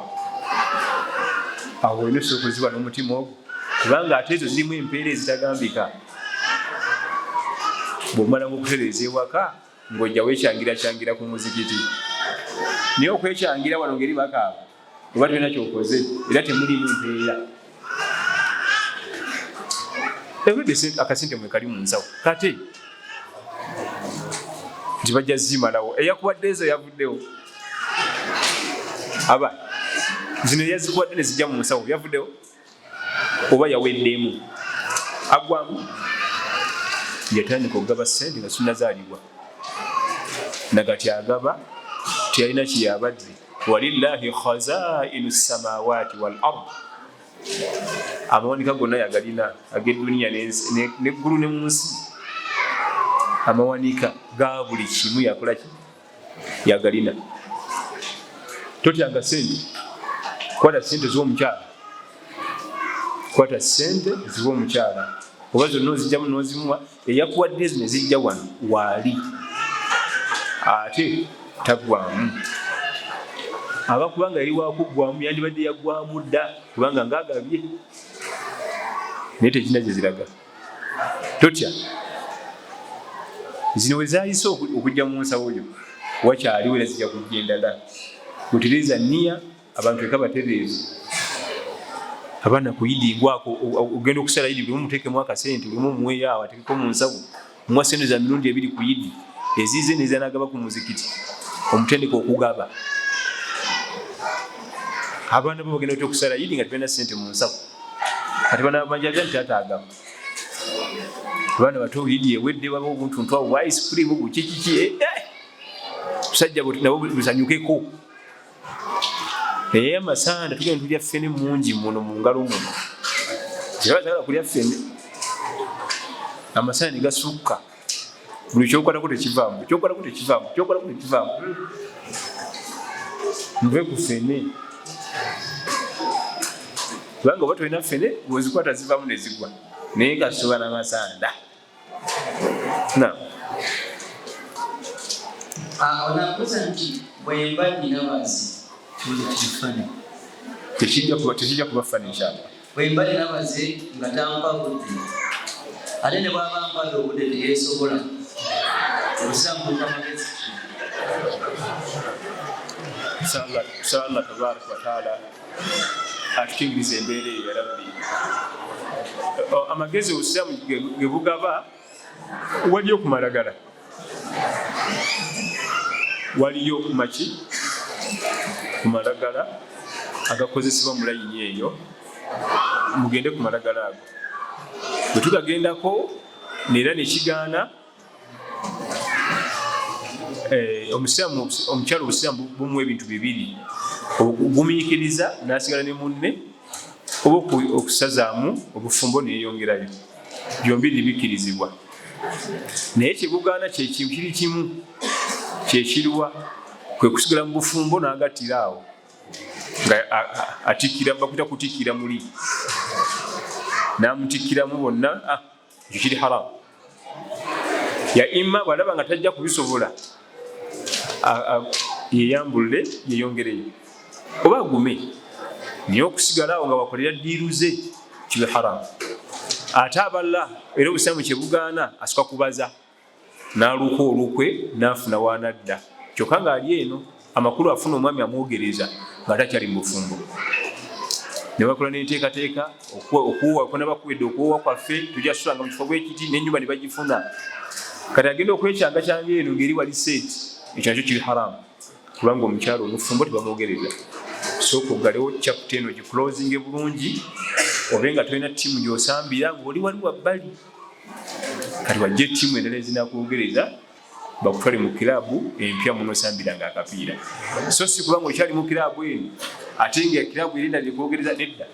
Speaker 1: awo olina osobola okuziba n'omutima ogwo kubanga ate ezo zirimu empeera ezitagambika. Bw'omala okutereeza ewaka ng'ojja weekyangira ku muzikiti naye okwekyangira wano ngeri bakaaba oba tolina kyokoze era temulimu mpeera. Ebudde akasente mwe kali mu nsawo kate nti bajja zimalawo eyakuwadde ezo yavuddewo aba zino yazikuwadde ne zijja mu nsawo yavuddewo oba yaweddemu agwamu yatandika okugaba sente nga sinnazaalibwa nagati agaba teyalina kiyabadde walillahi khazainu samawati wal ard amawanika gonna yagalina ag'edduniya n'eggulu ne mu nsi amawanika ga buli kimu yakolaki yagalina. Totyanga sente kwata sente z'omukyala oba zonna ozijjamu n'ozimuwa eyakuwadde ezo ne zijja wano waali ate taggwamu aba kubanga yali wakuggwamu yandibadde yaggwamu dda kubanga ngaagabye naye tekina gye ziraga. Totya zino we zaayise okujja mu nsawo yo wakyaliwo era zijja kujja endala. Butiriza niya abantu eka batereevu abaana kuyidingwako ogenda okusala yidi buli muteekemu akasente buli mumuweeyo awo ateekeko mu nsawo muwa sente za mirundi 2 ku yidi eziize nezanagaba ku muzikiti omutendeka okugaba. Abaana bo bagenda okusala yidi nga tebalina sente mu nsawo kati banabanjaga nti ataagaba. Abaana bato yidi ewedde baba obuntuntu awo ice cream bukikiki musajja nabo busanyukeko naye amasanda tugenda tulya ffene mungi muno mu ngalo muno tebazagala kulya ffene amasanda ne gasukka buli kyokwatako tekivaamu nve ku ffene kubanga oba tolina ffene bwezikwata zivaamu ne zigwa naye gasoba n'amasanda.
Speaker 2: Onakuza nti bwemba nina bazi
Speaker 1: tekijja kubafana inshallah.
Speaker 2: Bwemba nina bazi nga tampa budde ate ne bwaba mpadde obudde teyeesobola obusamu kamagezi inshallah tabaraka wa taala
Speaker 1: atukingiriza embeera eyo ya rabbi. Amagezi obusiramu ge bugaba waliyo ku malagala waliyo maki ku malagala agakozesebwa mu layini eyo mugende ku malagala ago bwe tugagendako neera nekigaana omukyalo obusiramu bumuwa ebintu bibiri ogumiikiriza n'asigala ne munne oba okusazaamu obufumbo neyeyongerayo byombiri bikkirizibwa naye kyebugaana kyekintu kiri kimu kyekiriwa kwe kusigala mu bufumbo n'agattira awo nga atikkira bakuta kutikkira muli n'amutikkiramu bonna ekyo kiri haramu. Ya imma bw'alaba nga tajja kubisobola yeyambulule yeyongereyo oba agume naye okusigala awo nga wakolera ddiiruze kibe haramu. Ate aballa era obusiramu kyebugaana asooka kubaza n'aluuka olukwe n'afuna waanadda kyokka ng'ali eno amakulu afuna omwami amwogereza nga takyali mu bufumbo ne bakola n'enteekateeka okuwa nabakuwedde okuwowa kwaffe tujja kusulanga mu kifo bwekiti n'ennyumba ne bagifuna kati agenda okwekyanga kyange eno ngeri wali seeti ekyo nakyo kiri haramu kubanga omukyalo omufumbo tebamwogereza. Sooka oggalewo chapter eno giclosinge bulungi obe nga tolina ttiimu gy'osambira ng'oli wali wabbali kati wajja ettiimu endala ezinakwogereza bakutwale mu kiraabu empya munosambiranga akapiira so si kubanga okyali mu kiraabu eno ate nga kiraabu erina lyekwogereza nedda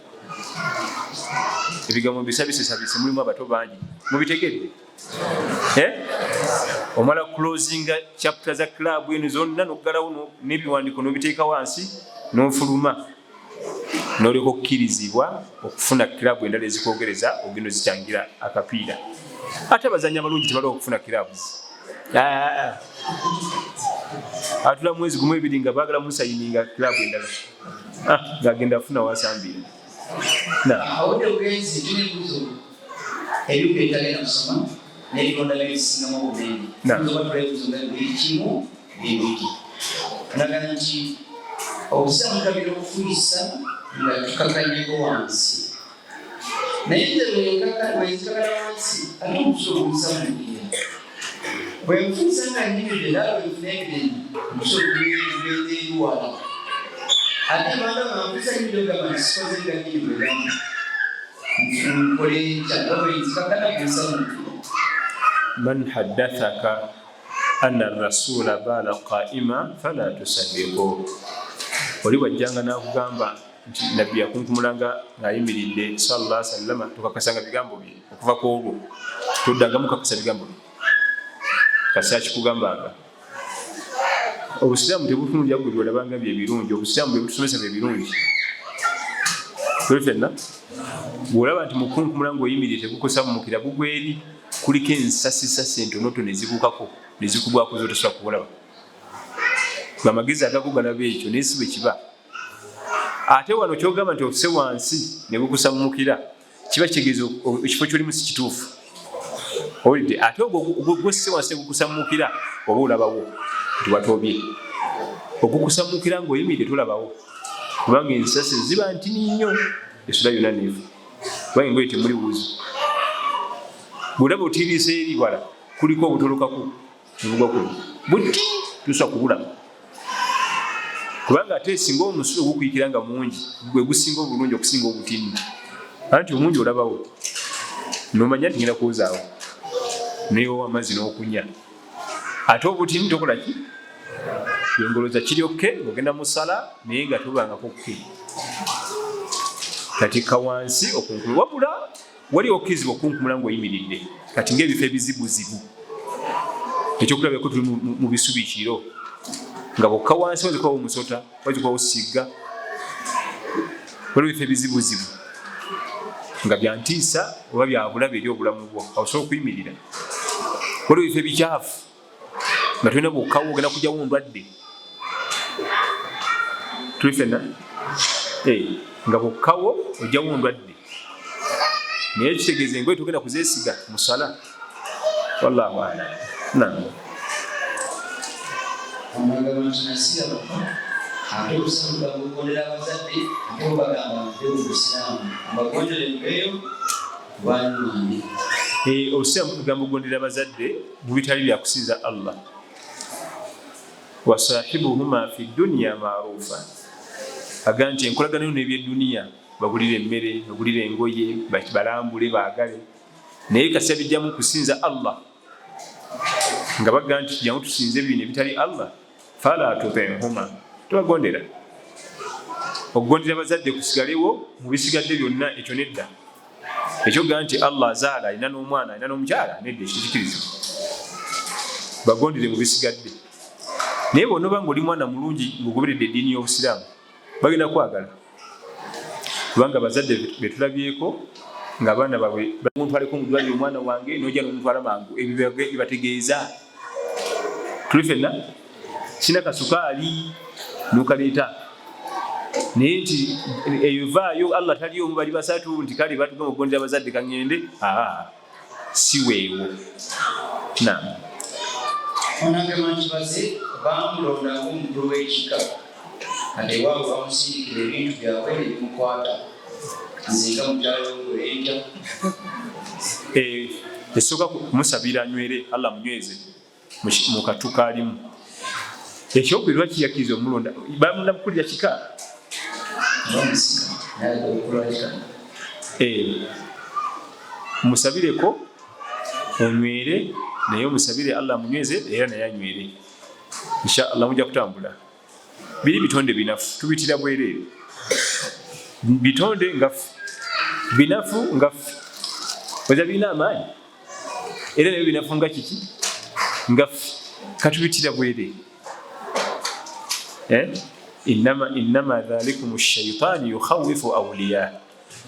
Speaker 1: ebigambo bisabisesabise mulimu abato bangi mubitegedde omala closinga chapter za kiraabu eno zonna noggalawo n'ebiwandiiko n'obiteeka wansi n'ofuluma n'olyoka okkirizibwa okufuna kiraabu endala ezikwogereza ogenda ozikyangira akapiira. Ate abazannyi abalungi tebalwa okufuna kiraabu. Atula mwezi gumu ebiri nga baagala musayininga kiraabu endala ng'agenda afuna wasambira.
Speaker 2: Awodde obugenzi tunebuzo ebibuga ebitagenda kusoma n'ebironda ebisingamu obunene. Tuzoba tulebuzo nga buli kimu bibiri. Nagana nti obusiraamu tulabira okufuuyisa nga tukakanyeko wansi. Naye nze bwenzikakala wansi ate okusobola obusamukira. Bwe nfuusa nga nnyimidde nawe bwefunengere okusobola wala. Ate banda banfuusa nnyimidde ogamba nti sikoze nga nnyimidde gamba. Nkole kyanga bwenzikakala bwensamukira.
Speaker 1: Man haddathaka anna rasula bala qaima fala tusaddiqu. Oli wajjanga n'akugamba nti nabbi yakunkumulanga ng'ayimiridde sallallahu alaihi wasallam, tukakasanga bigambo bye okuva ku olwo toddangamu kakasa bigambo bye kasi akikugambanga. Obusiraamu tebutunulya gwe byolabanga bye birungi, obusiraamu bwe butusomesa bye birungi. Fenna bw'olaba nti mukunkumula ng'oyimiridde tegukusamumukira bugwa eri kuliko ensasisasi entonotono ezikuukako nezikugwako zotosobola kubolaba. Amagezi agago galaba ekyo naye si bwe kiba. Ate wano kyogamba nti ofuse wansi ne bukusamumukira kiba kitegeeza ekifo ky'olimu si kituufu. Owulidde? Ate ogw'osse wansi ne bukusamumukira oba olabawo nti watobye. Okukusamumukira ng'oyimiridde tolabawo kubanga ensasi ziba ntini nnyo esula yonna neefu kubanga engoye temuli wuuzi. Bw'olaba otiriisa eri wala kuliko obutolokaku nebugwa kuli buti tusobola kubulaba kubanga ate singa omusulo ogukuyikira nga mungi gwe gusinga obulungi okusinga obutini. Anti omungi olabawo nomanya nti ngenda kuwozaawo neyowa amazzi n'okunya. Ate obutini tokola ki? Engoloza kiryokke ng'ogenda mu ssala naye nga tobangako ke. Kati kawansi okunkumula wabula wali okkirizibwa okunkumula ng'oyimiridde kati ng'ebifo ebizibuzibu. Ekyokulabako tuli mu bisubi kiro nga bokka wansi wazikubawo omusota wazikubawo sigga waliwo ebifo ebizibuzibu nga byantiisa oba byabulabe eri obulamu bwo osobola okuyimirira. Waliwo ebifo ebikyafu nga tolina bwokkawo ogenda kujjawo ndwadde. Tuli fenna nga bwokkawo ojjawo ndwadde naye kitegeeza engoye togenda kuzeesiga mu ssala. Wallahu a'lam.
Speaker 2: Omwagalo ntinasira bako ate obusamu bagondera abazadde ate obagamba nti obusiraamu abagondere mbeeyo banywanyi.
Speaker 1: Obusiraamu kugamba ogondera abazadde bubitali byakusinza Allah. Wasahibuhuma fi dunya maarufa. Agamba nti enkolagano n'ebyeduniya bagulire emmere bagulire engoye balambule baagale naye kasita bijjamu kusinza Allah nga bagamba nti tujjamu tusinze bino ebitali Allah fala tutenhuma tubagondera. Okugondera abazadde kusigalewo mu bisigadde byonna ekyo nedda. Ekyogamba nti Allah azaala alina n'omwana alina n'omukyala nedda ekikikirizibwa. Bagondere mu bisigadde. Naye bw'onooba ng'oli mwana mulungi ng'ogoberedde eddiini y'obusiraamu bagenda kwagala kubanga abazadde betulabyeko nga abaana baabwe bamuntwaleko mu ddwaliro omwana wange n'ojja n'omutwala mangu ebyo bibategeeza. Tuli fenna sina kasukaali n'okaleeta naye nti evaayo Allah taliyo mu bali basatu nti kale batugamba okugondera abazadde kaŋŋende si weewo.
Speaker 2: Onagamba nti baze bamulondamu omukulu w'ekika kati ewaabwe bamusindikira ebintu byabwe ebimukwata nzinga mukyalo w'okuleeta.
Speaker 1: Esooka kumusabira anywere Allah munyweze mu katu kaalimu. Ekyokubiri lwaki yakkiriza omulonda bamunamukulira kika musabireko onywere naye omusabire Allah munyweze era naye anywere inshallah mujja kutambula. Biri bitonde binafu tubitira bwereere bitonde ngafu binafu ngafu weza birina amaanyi era nabyo binafu nga kiki ngafu katubitira bwereere إنما ذلكم الشيطان يخوف أولياءه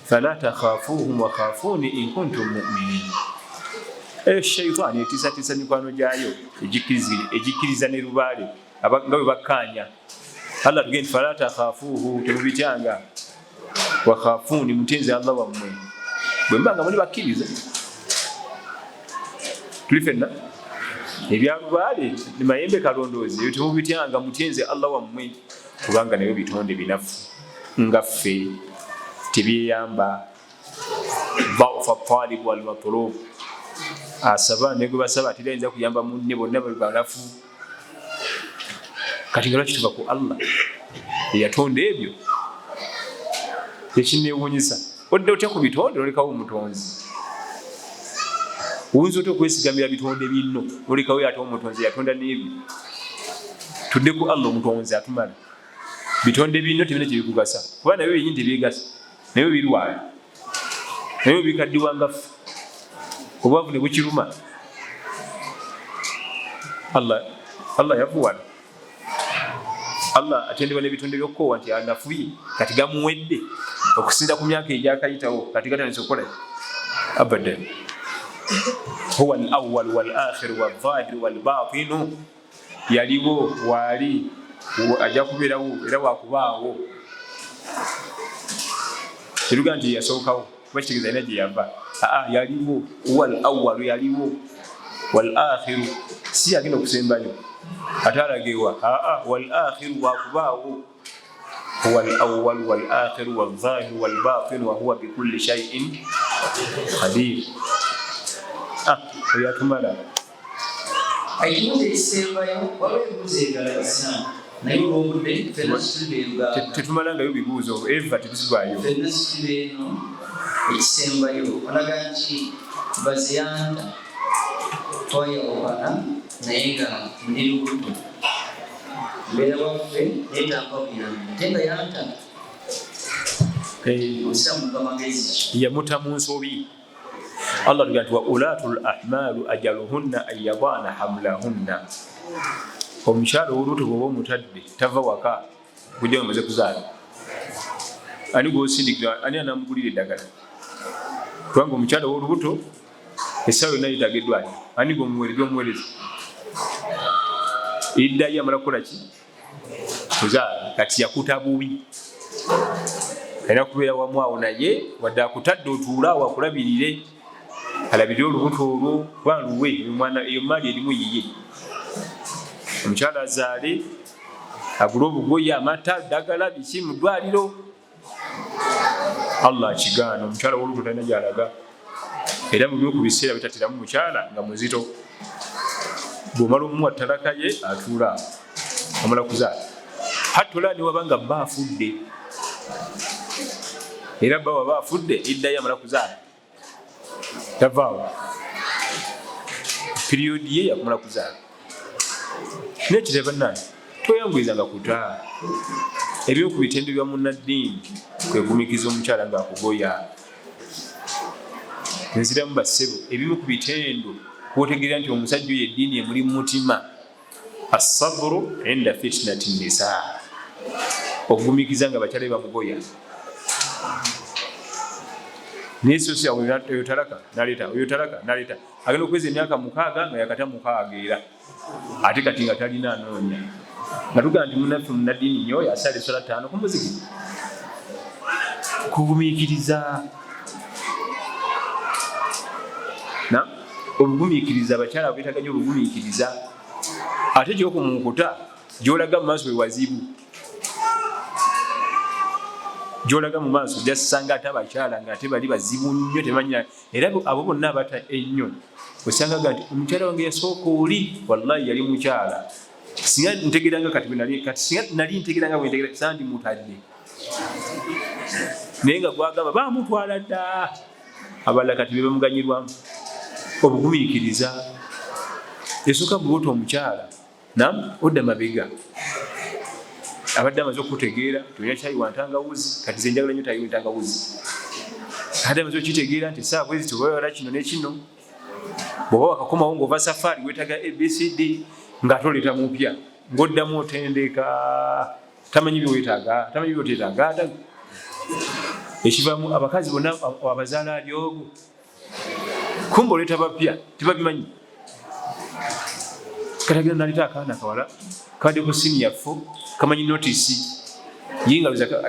Speaker 1: فلا تخافوهم وخافوني إن كنتم مؤمنين. الشيطان يتساتisa mikwano gyayo egikiriza ne lubaale nga bwe bakkaanya. Allah tugenda fala takhafuhu temubityanga wakhafuni mutenze Allah wammwe bwe mbanga muli bakkiriza. Tuli fenna ebyalubaale ne mayembe kalondoozi ebyo temubityanga mutenze Allah wammwe kubanga nayo bitonde binafu nga ffe tebyeyamba. Dha'fa talib wal matlub, asaba ne gwe basaba atayinza kuyamba munne bonna banafu. Kati nga lwaki tuva ku Allah eyatonda ebyo ekineewuunyisa odde otya ku bitonde olekawo omutonzi. Oyinza otya okwesigamira bitonde binno olekawo ate omutonzi yatonda n'ebyo. Tudde ku Allah omutonzi atumala. Bitonde binno tebina kye bikugasa kuba nabyo byenyini tebyegasa, nabyo birwala, nabyo bikaddiwa nga ffe obwavu ne bukiruma. Allah yavuwala. Allah atendebwa n'ebitonde by'okkoowa nti anafuye kati gamuwedde okusinda ku myaka egyakayitawo kati gatandise okukola abadan. Huwa al-awwal wal-akhir wal-zahir wal-batinu, yaliwo waali ajja kubeerawo era wakubaawo. Teruga nti yasookawo kuba kitegeeza alina gye yava. Yaliwo. Huwa al-awwal, yaliwo. Wal-akhir si agenda okusembayo ate alagewa. Wal-akhir wakubaawo. Huwa al-awwal wal-akhir wal-zahir wal-batin wa huwa bikulli shay'in qadir. Oyatumala
Speaker 2: ekibuuzo ekisembayo waliwo ebibuuzo ebirala Islam naye olw'obudde ffenna situlibeenga
Speaker 1: tetumalangayo bibuuzo eva tetuzibwayo.
Speaker 2: ffenna situlibeeno ekisembayo olaga nti baziyanta twayawukana naye nga ndi lubuto mbeera waffe neetamba buyambi ate nga yanta osiramu gamagezi
Speaker 1: yamuta mu nsobi. Allah tugamba nti wa ulatul ahmalu ajaluhunna an yadana hamlahunna. Omukyala ow'olubuto bw'oba omutadde tava waka kujja bamaze kuzaala. Ani gw'osindikira, ani anamugulira eddagala? Kubanga omukyala ow'olubuto essaawa yonna yeetaaga eddwaliro. Ani gw'omuweereza? Iddayo amala kukola ki? Kuzaala. Kati yakuta bubi. Alina kubeera wamu awo naye wadde akutadde otuule awo akulabirire. Alabirire olubuto olwo kuba luwe eyo maali erimu yiye. Omukyala azaale agule obugoye amata ddagala biki mu ddwaliro. Allah akigaana. Omukyala w'olubuto talina gy'alaga era mu ku biseera bitateramu mukyala nga muzito. Bw'omala omuwa ttalaka ye atuula omala kuzaala. Hattola ne wabanga bba afudde era bba waba afudde iddayo amala kuzaala tavaawo piriyodi ye yakumala kuzaala. Nekire bannange toyanguizanga kutaa. Ebyoku bitendo bya munnaddiini kwegumikiza omukyala ng'akugoya. Nziramu bassebo ebimu ku bitendo kwotegerera nti omusajja oyo eddiini emuli mu mutima. Assabru inda fitnati nisa, okugumikiza nga bakyala bamugoya. Nesosia oyo talaka naleta, oyo talaka naleta. Agenda okweza emyaka 6 nga yakata 6 era ate kati nga talina anoonya. Nga tugamba nti munnaffe munnaddiini nnyo oyo asala essala 5 ku muziki. Kugumiikiriza obugumiikiriza abakyala beetaganya obugumiikiriza. Ate gy'okumukuta gy'olaga mu maaso we wazibu. Gy'olaga mu maaso gyasanga ate abakyala ng'ate bali bazibu nnyo temanyira. Era abo bonna abata ennyo osangaga nti omukyala wange yasooka oli wallahi yali mukyala. Singa ntegeranga kati singa nali ntegeranga bwe ntegeranga sandi mutadde. Naye nga gwagamba baamutwala dda. Abalala kati be bamuganyirwamu. Obugumiikiriza esooka bubuto omukyala odda mabega. Abadde amaze okutegeera tulina kyayi wa ntangawuzi kati ze njagala nnyo tayi ntangawuzi. Abadde amaze okitegeera nti saa bwezi tubayola kino ne kino. Bw'oba wakakomawo ng'ova safari weetaga ABCD ng'atoleeta mupya ng'oddamu otendeka tamanyi byowetaaga tamanyi byoteetaaga ekivamu abakazi bonna abazaala alyogo kumba oleeta bapya tebabimanyi katagira naleta akaana kawala kabaddeko siniya fo kamanyi notisi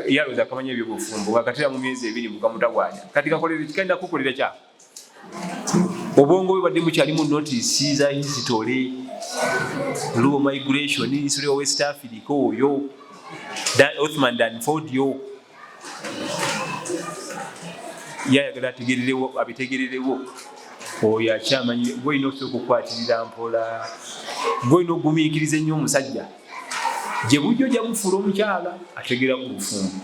Speaker 1: yaloza akamanya ebyobufumbo wakatera mu myezi 2 mukamutagwanya kati kakolera kikaina kukolera kya obwongo bwe badde mukyalimu notisi za history low migration history of West Africa oyo Othman Danford yo yayagala ategererewo abitegererewo oyo akyamanyi gwolina okusooka okukwatirira mpola gwolina okugumiikiriza ennyo omusajja gye bujjo ojja bufuula omukyala ategeera ku bufumbo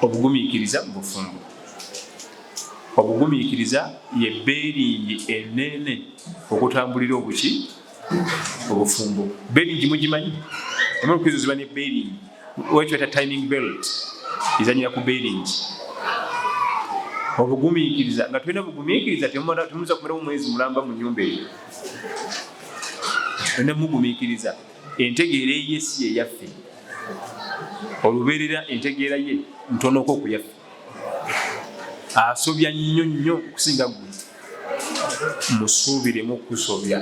Speaker 1: obugumiikiriza mu bufumbo obugumiikiriza ye beeringi enene okutambulira obuki obufumbo beeringi mugimanyi emulukizo ziba ne beeringi wekibata timing belt izanyira ku beeringi obugumiikiriza nga tulina bugumiikiriza temuza kumalawo mwezi mulamba mu nyumba eyo ena mugumiikiriza entegeera ye si eyaffe olubeerera entegeera ye ntonoko okuyaffe asobya nnyo okusinga gwe musuubiremu okusobya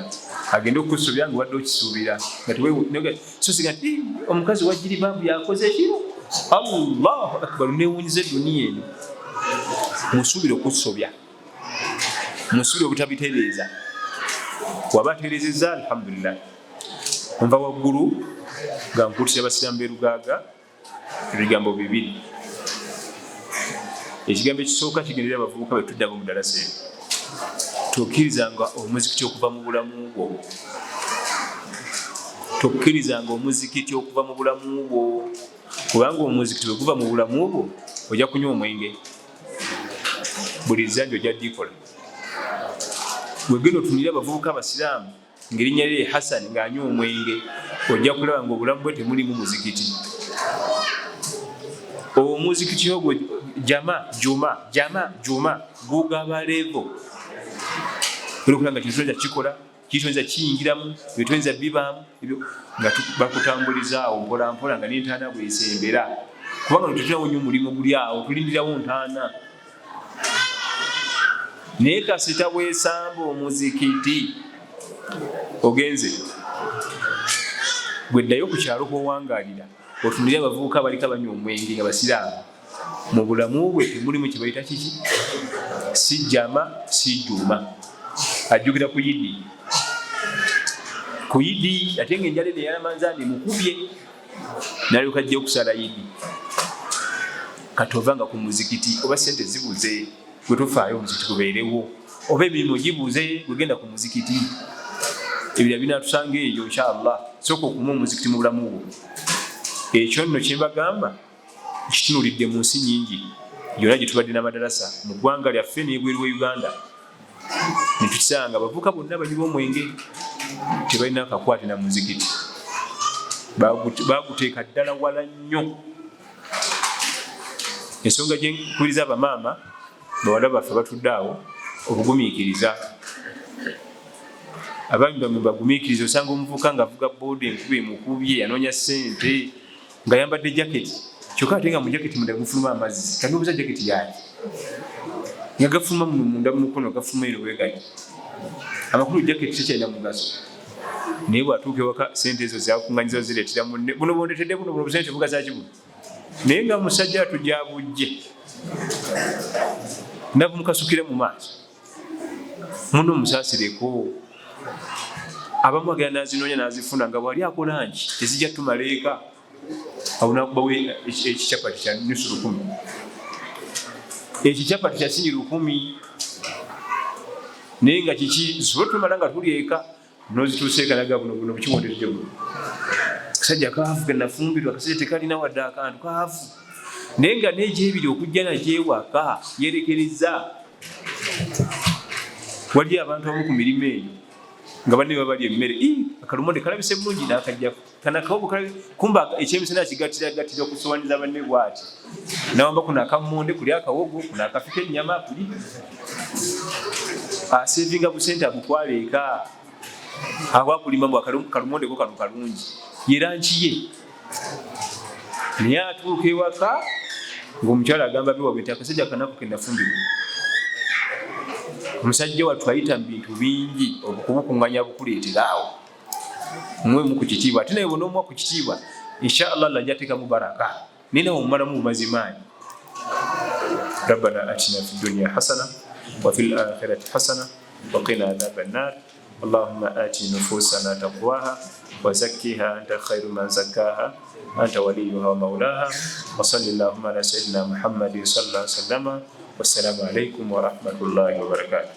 Speaker 1: agenda okusobya nga wadde okisuubira so singa nti omukazi wa jiribabu yakoze ekiro Allahu akbar newunyiza eduniya eno musuubire okusobya musuubire obutabitereeza waba atereezezza alhamdulillah nva waggulu nga nkuutira abasiramu berugaaga ebigambo 2 ekigambo ekisooka kigenderera abavubuka betudda mu Darasa eno tokkirizanga omuzikiti okuva mu bulamu bwo tokkirizanga omuzikiti okuva mu bulamu bwo kubanga omuzikiti bwe guva mu bulamu bwo ojja kunywa omwenge buli zanji ojja ddikola bwegenda otunira abavubuka abasiraamu ngerinnya lye Hassan ng'anywa omwenge ojja kulaba nga obulamu bwe temulimu muzikiti omuzikiti ogwo juma gugaba levo kulanga kitoza kikola kitoza kiyingiramu bitoza bibaamu nga bakutambulizaawo mpola mpola nga n'entaana bwesembera kubanga tutulawo nnyo omulimu guli awo tulindirawo ntaana naye kasita bwesamba omuzikiti ogenze gweddayo ku kyalo kwowangaalira otunulira abavubuka abaliko banywa omwenge nga basiraamu mu bulamu bwe temulimu kye bayita kiki si jama si juma ajjukira ku yidi ate ng'enjala eno eyalamanzaani mukubye nalyoka ajja okusala yidi katovanga ku muzikiti oba sente zibuze gwe tofaayo omuzikiti gubeerewo oba emirimu gibuze gwegenda ku muzikiti ebira binatusanga eyo inshallah sooka okuma omuzikiti mu bulamu bwo ekyo nno kyembagamba kitunulidde mu nsi nyingi yonna gye tubadde n'amadarasa mu ggwanga lyaffe n'ebweru wa Uganda netukisanga abavubuka bonna banywa omwenge tebalina akakwate na muzikiti baguteeka ddala wala nnyo ensonga gye nkubiriza abamaama bawala baffe batudde awo obugumiikiriza abaami bamwe bagumiikiriza osanga omuvubuka ng'avuga booda enkuba emukubye anoonya ssente ng'ayambadde jaketi kyokka ate nga mu jaketi munda gufuluma amazzi kandi obuza jaketi yaki nga gafuluma muno munda mu mukono gafuluma eno bwegati amakulu jaketi tekyalina mugaso naye bwatuuka ewaka ssente ezo zakunganyiza zireetera munne buno bondetedde buno busente bugazaki buno naye nga musajja atujabujje navumukasukire mu maaso muno omusaasireko abamu agenda nazinoonya nazifuna nga bwali akola nki tezijja tumaleeka awo nakubawo ekikyapati kya nusu 10 ekikyapati kya singi 10 naye nga kiki zisobola tumala nga tuli eka nozituuseeka naga buno bukiwondedde buno kasajja kaavu genafumbirwa kasajja tekalina wadde akantu kaavu naye nga n'egyebiri okujja nagyewaka yerekeriza wali abantu abamu ku mirimu eyo nga banne babali emmere akalumonde kalabise bulungi nakajjako kanakawobo kumba ekyemisana kigatiragatira okusowaaniza banne bwati nawamba kuno akamonde kuli akawogo kuno akafika ennyama kuli asevinga busente abutwala eka awakulima mbu kalumonde ko kano kalungi yeranki ye naye atuuka ewaka ng'omukyala agamba biwabenti akasajja kanaku kenafumbibwa. Omusajja wattu ayita mu bintu bingi okubukuŋŋanya bukuleeteraawo mwemu ku kitiibwa ate naye bonaomuwa ku kitiibwa inshaallah Allah ajateekamu baraka naye nawe omumalamu bumazimaanyi. ربنا آتنا في الدنيا حسنة وفي الآخرة حسنة وقنا عذاب النار. اللهم آت نفوسنا تقواها وزكها أنت خير من زكاها أنت وليها ومولاها. وصل اللهم على سيدنا محمد صلى الله عليه وسلم. والسلام عليكم ورحمة الله وبركاته.